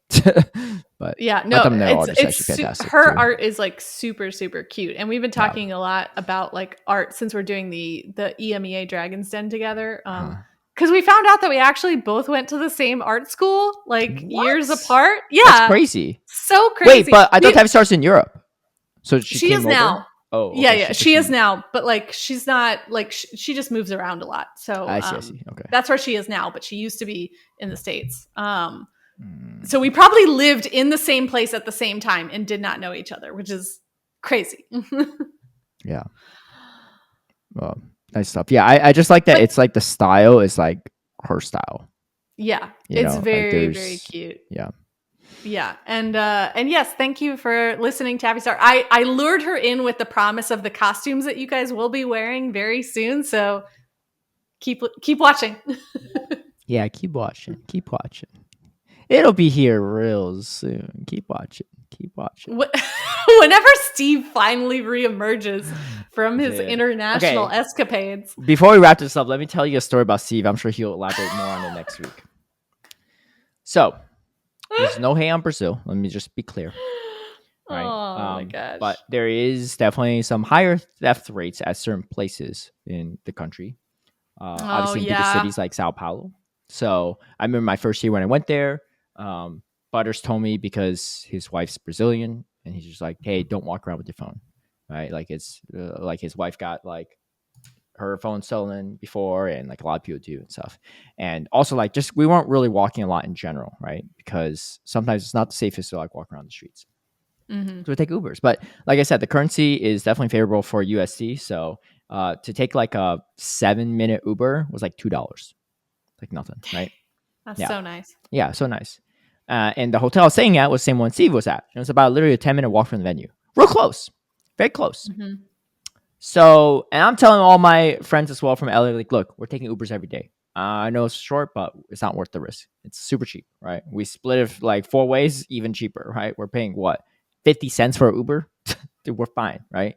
yeah, no, thumbnail artist is actually fantastic. Her art is like super super cute, and we've been talking a lot about like art since we're doing the EMEA Dragon's Den together. Because we found out that we actually both went to the same art school, like years apart. Yeah, that's crazy. So crazy. Wait, but I thought Taffy starts in Europe. So she is now. Oh, okay. Yeah, she is now. But like, she's not like she just moves around a lot. So I see. Okay, that's where she is now. But she used to be in the States. So we probably lived in the same place at the same time and did not know each other, which is crazy. Yeah. Well. Nice stuff. Yeah, I just like that. It's like the style is like her style. Yeah, it's very very cute. Yeah, and yes, thank you for listening, Taffy Star. I lured her in with the promise of the costumes that you guys will be wearing very soon. So keep watching. Yeah, keep watching. It'll be here real soon. Keep watching. Whenever Steve finally reemerges from his international escapades. Before we wrap this up, let me tell you a story about Steve. I'm sure he'll elaborate more on it next week. So, there's no hate on Brazil. Let me just be clear. Right. my gosh. But there is definitely some higher theft rates at certain places in the country. Obviously, in bigger cities like Sao Paulo. So I remember my first year when I went there. Butters told me because his wife's Brazilian, and he's just like, "Hey, don't walk around with your phone." Right? Like it's like his wife got like her phone stolen before, and like a lot of people do and stuff. And also like just we weren't really walking a lot in general, right? Because sometimes it's not the safest to like walk around the streets. Mm-hmm. So we take Ubers. But like I said, the currency is definitely favorable for USD. So to take like a 7-minute Uber was like $2. Like nothing, right? That's so nice. Yeah, so nice. And the hotel I was staying at was the same one Steve was at. It was about literally a 10-minute walk from the venue. Real close. Very close. Mm-hmm. So, and I'm telling all my friends as well from LA, like, look, we're taking Ubers every day. I know it's short, but it's not worth the risk. It's super cheap, right? We split it like 4 ways, even cheaper, right? We're paying what, 50 cents for an Uber? Dude, we're fine, right?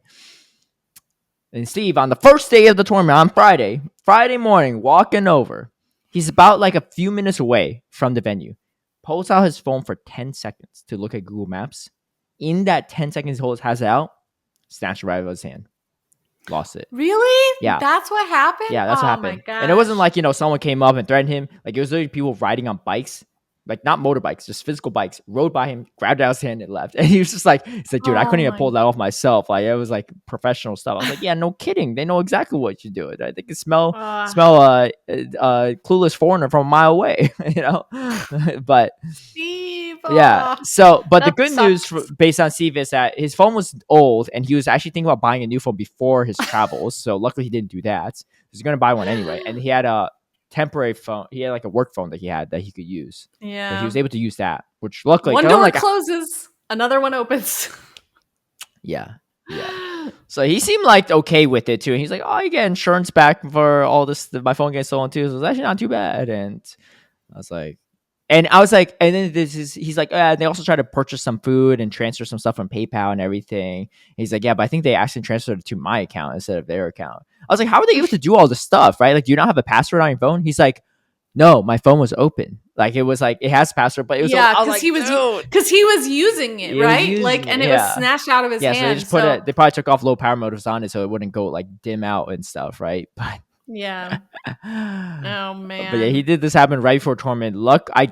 And Steve, on the first day of the tournament, on Friday morning, walking over, he's about like a few minutes away from the venue, pulls out his phone for 10 seconds to look at Google Maps. In that 10 seconds he has it out, snatched it right out of his hand. Lost it. Really? Yeah. That's what happened? Yeah, that's what happened. My gosh. And it wasn't like, someone came up and threatened him. Like, it was literally people riding on bikes, like not motorbikes, just physical bikes, rode by him, grabbed out his hand and left. And he was just like, he's like, dude, I couldn't even pull that off myself. Like, it was like professional stuff. I was like, yeah, no kidding. They know exactly what you're doing. They can smell clueless foreigner from a mile away, But Steve, yeah. So, but the good sucks. news based on Steve is that his phone was old and he was actually thinking about buying a new phone before his travels. So luckily he didn't do that. He's going to buy one anyway. And he had a temporary phone. He had like a work phone that he had that he could use. Yeah. So he was able to use that, which luckily one door closes, another one opens. Yeah. So he seemed like okay with it too. And he's like, oh, you get insurance back for all this. My phone gets stolen too. So it's actually not too bad. And I was like, and then he's like, they also try to purchase some food and transfer some stuff from PayPal and everything. And he's like, yeah, but I think they actually transferred it to my account instead of their account. I was like, how are they able to do all this stuff, right? Like, do you not have a password on your phone? He's like, no, my phone was open. Like, it was like, it has password, but it was because he was using it, right? And it was snatched out of his hand. So they just they probably took off low power motives on it so it wouldn't go like dim out and stuff, right? But yeah. Oh man. But yeah, he did this happen right before tournament.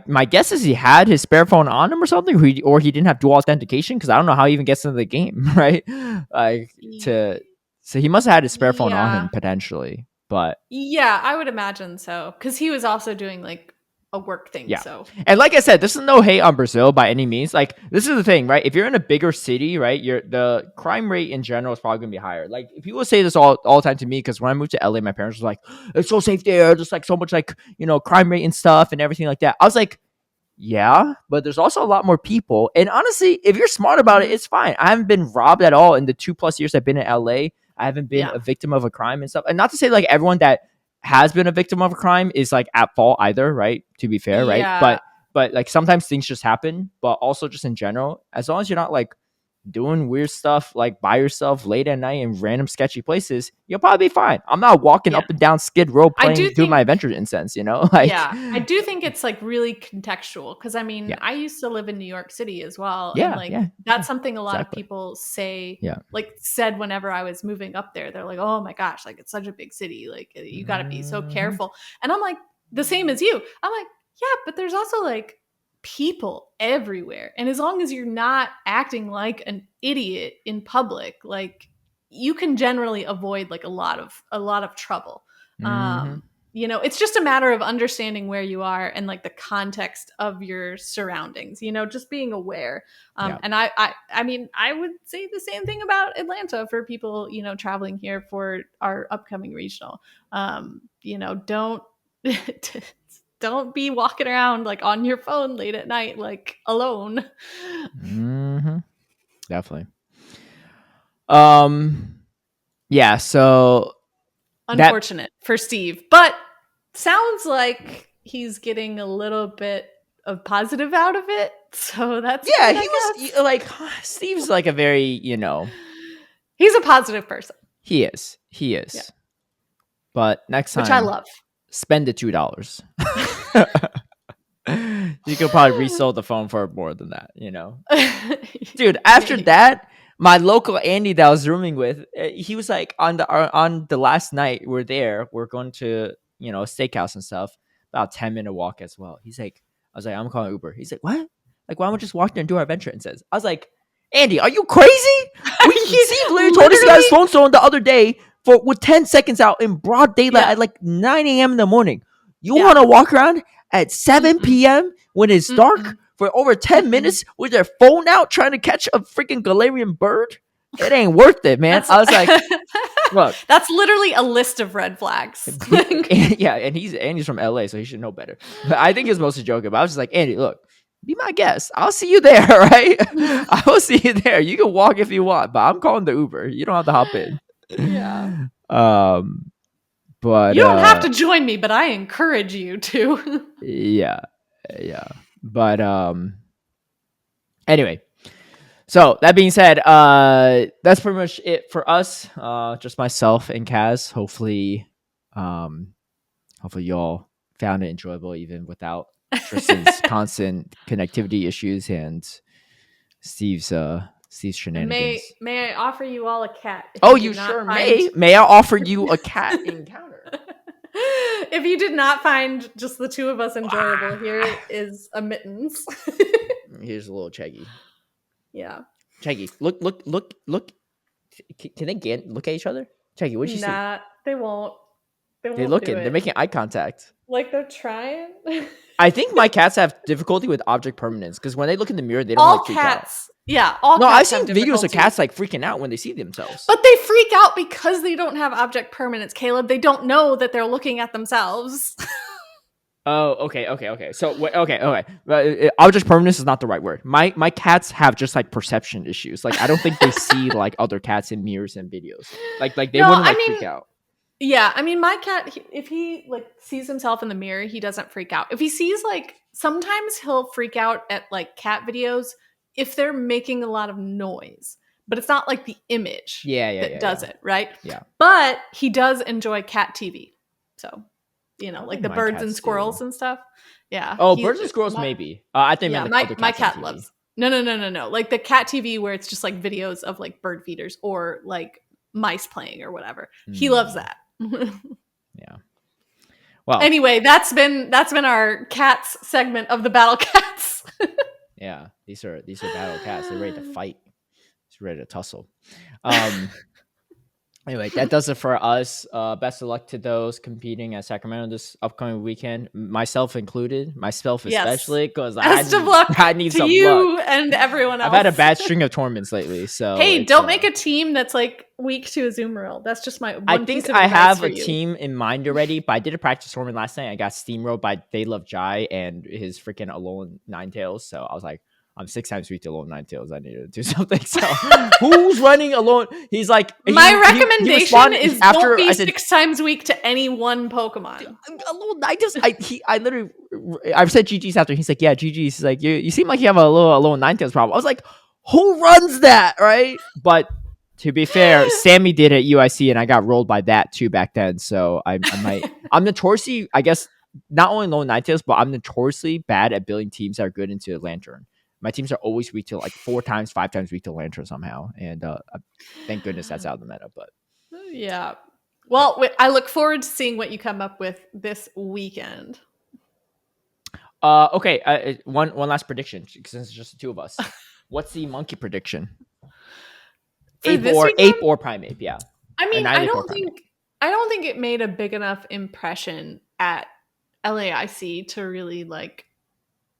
My guess is he had his spare phone on him or something, or he didn't have dual authentication because I don't know how he even gets into the game, right? So he must have had his spare phone on him potentially. But yeah, I would imagine so because he was also doing like a work thing. Yeah. So, and like I said, this is no hate on Brazil by any means. Like, this is the thing, right? If you're in a bigger city, right, the crime rate in general is probably gonna be higher. Like, people say this all the time to me because when I moved to LA, my parents was like, "It's so safe there. There's like so much like crime rate and stuff and everything like that." I was like, "Yeah, but there's also a lot more people." And honestly, if you're smart about it, it's fine. I haven't been robbed at all in the 2+ years I've been in LA. I haven't been a victim of a crime and stuff. And not to say like everyone that has been a victim of a crime is like at fault either, right? To be fair, right? Yeah. But like sometimes things just happen, but also just in general, as long as you're not like doing weird stuff like by yourself late at night in random sketchy places, you'll probably be fine. I'm not walking up and down Skid Row doing my adventure incense, like I do think it's like really contextual because I mean I used to live in New York City as well. And that's something a lot of people say like said whenever I was moving up there. They're like, oh my gosh, like it's such a big city, like you got to be so careful. And I'm like, the same as you. I'm like, yeah, but there's also like people everywhere, and as long as you're not acting like an idiot in public, like you can generally avoid like a lot of trouble. It's just a matter of understanding where you are and like the context of your surroundings, just being aware. And I mean, I would say the same thing about Atlanta for people, traveling here for our upcoming regional. Don't be walking around like on your phone late at night, like alone. Definitely. Yeah. So unfortunate for Steve, but sounds like he's getting a little bit of positive out of it. So that's he was like Steve's like a very he's a positive person. He is. Yeah. But next time, which I love. Spend the $2. You could probably resell the phone for more than that, Dude, after that, my local Andy that I was rooming with, he was like on the last night we're there, we're going to a steakhouse and stuff. About 10-minute walk as well. He's like, I was like, I'm calling Uber. He's like, what? Like, why don't we just walk there and do our adventure? And says, I was like, Andy, are you crazy? Steve literally told this guy's phone stolen the other day with 10 seconds out in broad daylight at like 9 a.m. in the morning. You want to walk around at 7 p.m. when it's dark for over 10 minutes with their phone out trying to catch a freaking Galarian bird? It ain't worth it, man. I was like, look. That's literally a list of red flags. Yeah, and Andy's from LA, so he should know better. But I think he was mostly joking. But I was just like, Andy, look, be my guest. I'll see you there, right? I will see you there. You can walk if you want, but I'm calling the Uber. You don't have to hop in. Yeah. But you don't have to join me, but I encourage you to. Yeah. But anyway. So that being said, that's pretty much it for us. Just myself and Kaz. Hopefully y'all found it enjoyable even without Tristan's constant connectivity issues and Steve's shenanigans. May I offer you all a cat? Oh, you sure may. May I offer you a cat encounter? If you did not find just the two of us enjoyable, here is a mittens. Here's a little Cheggy. Yeah. Cheggy, look. Can they look at each other? Cheggy, what'd you see? Nah, they won't. They're looking. They're making eye contact. Like they're trying. I think my cats have difficulty with object permanence because when they look in the mirror, they don't freak out. Yeah, all no, cats I've seen videos of cats like freaking out when they see themselves. But they freak out because they don't have object permanence, Caleb. They don't know that they're looking at themselves. Oh, okay. So, okay. Object permanence is not the right word. My cats have just like perception issues. Like I don't think they see like other cats in mirrors and videos. Like they wouldn't freak out. Yeah, I mean, my cat, if he like sees himself in the mirror, he doesn't freak out. If he sees sometimes he'll freak out at like cat videos if they're making a lot of noise, but it's not like the image that does it, right? Yeah. But he does enjoy cat TV. So, like the birds and squirrels and stuff. Yeah. Oh, birds and squirrels, maybe. I think my cat loves. No. Like the cat TV where it's just like videos of like bird feeders or like mice playing or whatever. He loves that. Yeah. Well. Anyway, that's been our cats segment of the Battle Cats. Yeah, these are battle cats. They're ready to fight. They're ready to tussle. Anyway, that does it for us. Best of luck to those competing at Sacramento this upcoming weekend, myself included. Myself especially, because I need some you luck. And everyone else. I've had a bad string of tournaments lately, so hey, don't make a team that's like weak to a Zoom rule. That's just my. I think I have a team in mind already, but I did a practice tournament last night. I got steamrolled by They Love Jai and his freaking Alolan Ninetales. So I was like, I'm 6 times weak to Alolan Ninetales. I need to do something. So who's running Alolan? He's like, my recommendation is don't be 6 times weak to any one Pokemon. Alolan Ninetales. I literally, I've said GG's after. He's like, yeah, GG's. He's like, you seem like you have a little Alolan Ninetales problem. I was like, who runs that, right? But to be fair, Sammy did at UIC, and I got rolled by that too back then. So I might. I'm notoriously, I guess, not only Alolan Ninetales, but I'm notoriously bad at building teams that are good into Lantern. My teams are always weak to like 4 times, 5 times weak to Lantern somehow. And thank goodness that's out of the meta. But yeah. Well, I look forward to seeing what you come up with this weekend. Okay. One last prediction, since it's just the two of us. What's the monkey prediction? Ape or Primeape, yeah. I mean, I don't think it made a big enough impression at LAIC to really like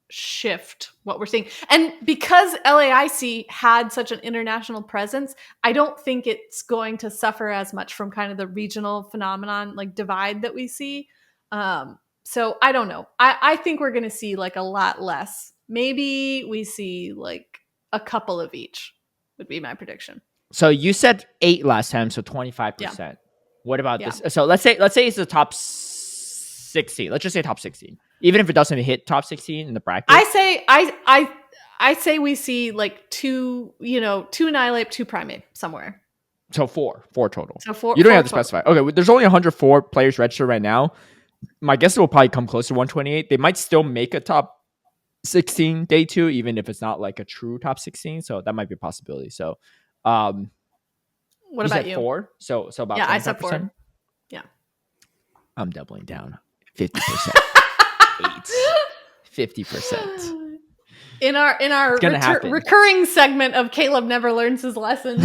shift what we're seeing. And because LAIC had such an international presence, I don't think it's going to suffer as much from kind of the regional phenomenon like divide that we see. So I don't know. I think we're going to see like a lot less. Maybe we see like a couple of each would be my prediction. So you said 8 last time, so 25%. Yeah. What about this? So let's say it's the top 16. Let's just say top 16. Even if it doesn't hit top 16 in the bracket. I say we see like 2 Annihilape, 2 Primeape somewhere. So 4 total. So 4. You don't have to specify. Okay, there's only 104 players registered right now. My guess it will probably come close to 128. They might still make a top 16 day 2, even if it's not like a true top 16. So that might be a possibility. So Um, What you about said you? 4, so about Yeah, I 25%. said 4. Yeah. I'm doubling down. 50%. 50%. In our gonna happen. recurring segment of Caleb never learns his lesson.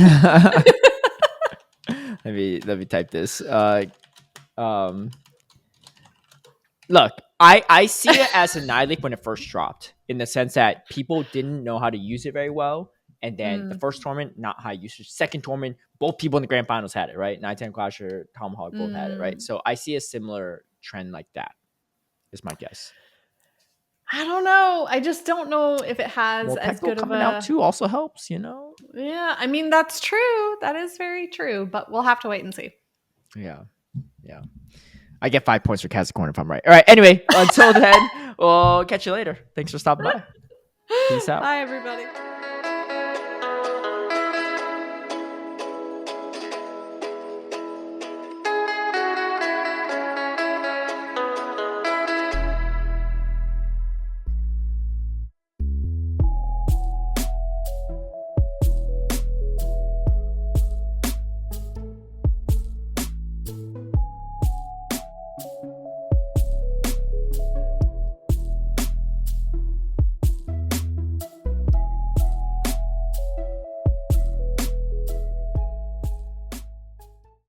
let me type this. Look, I see it as a Nihilik when it first dropped, in the sense that people didn't know how to use it very well. And then the first tournament, not high usage. Second tournament, both people in the grand finals had it, right? 910 Clasher, Tomahawk both had it, right? So I see a similar trend like that, is my guess. I don't know. I just don't know if it has Well, as Pecto good of coming out too also helps, you know? Yeah, I mean, that's true. That is very true, but we'll have to wait and see. Yeah. I get 5 points for Kaz Corner if I'm right. All right. Anyway, until then, we'll catch you later. Thanks for stopping by. Peace out. Bye, everybody.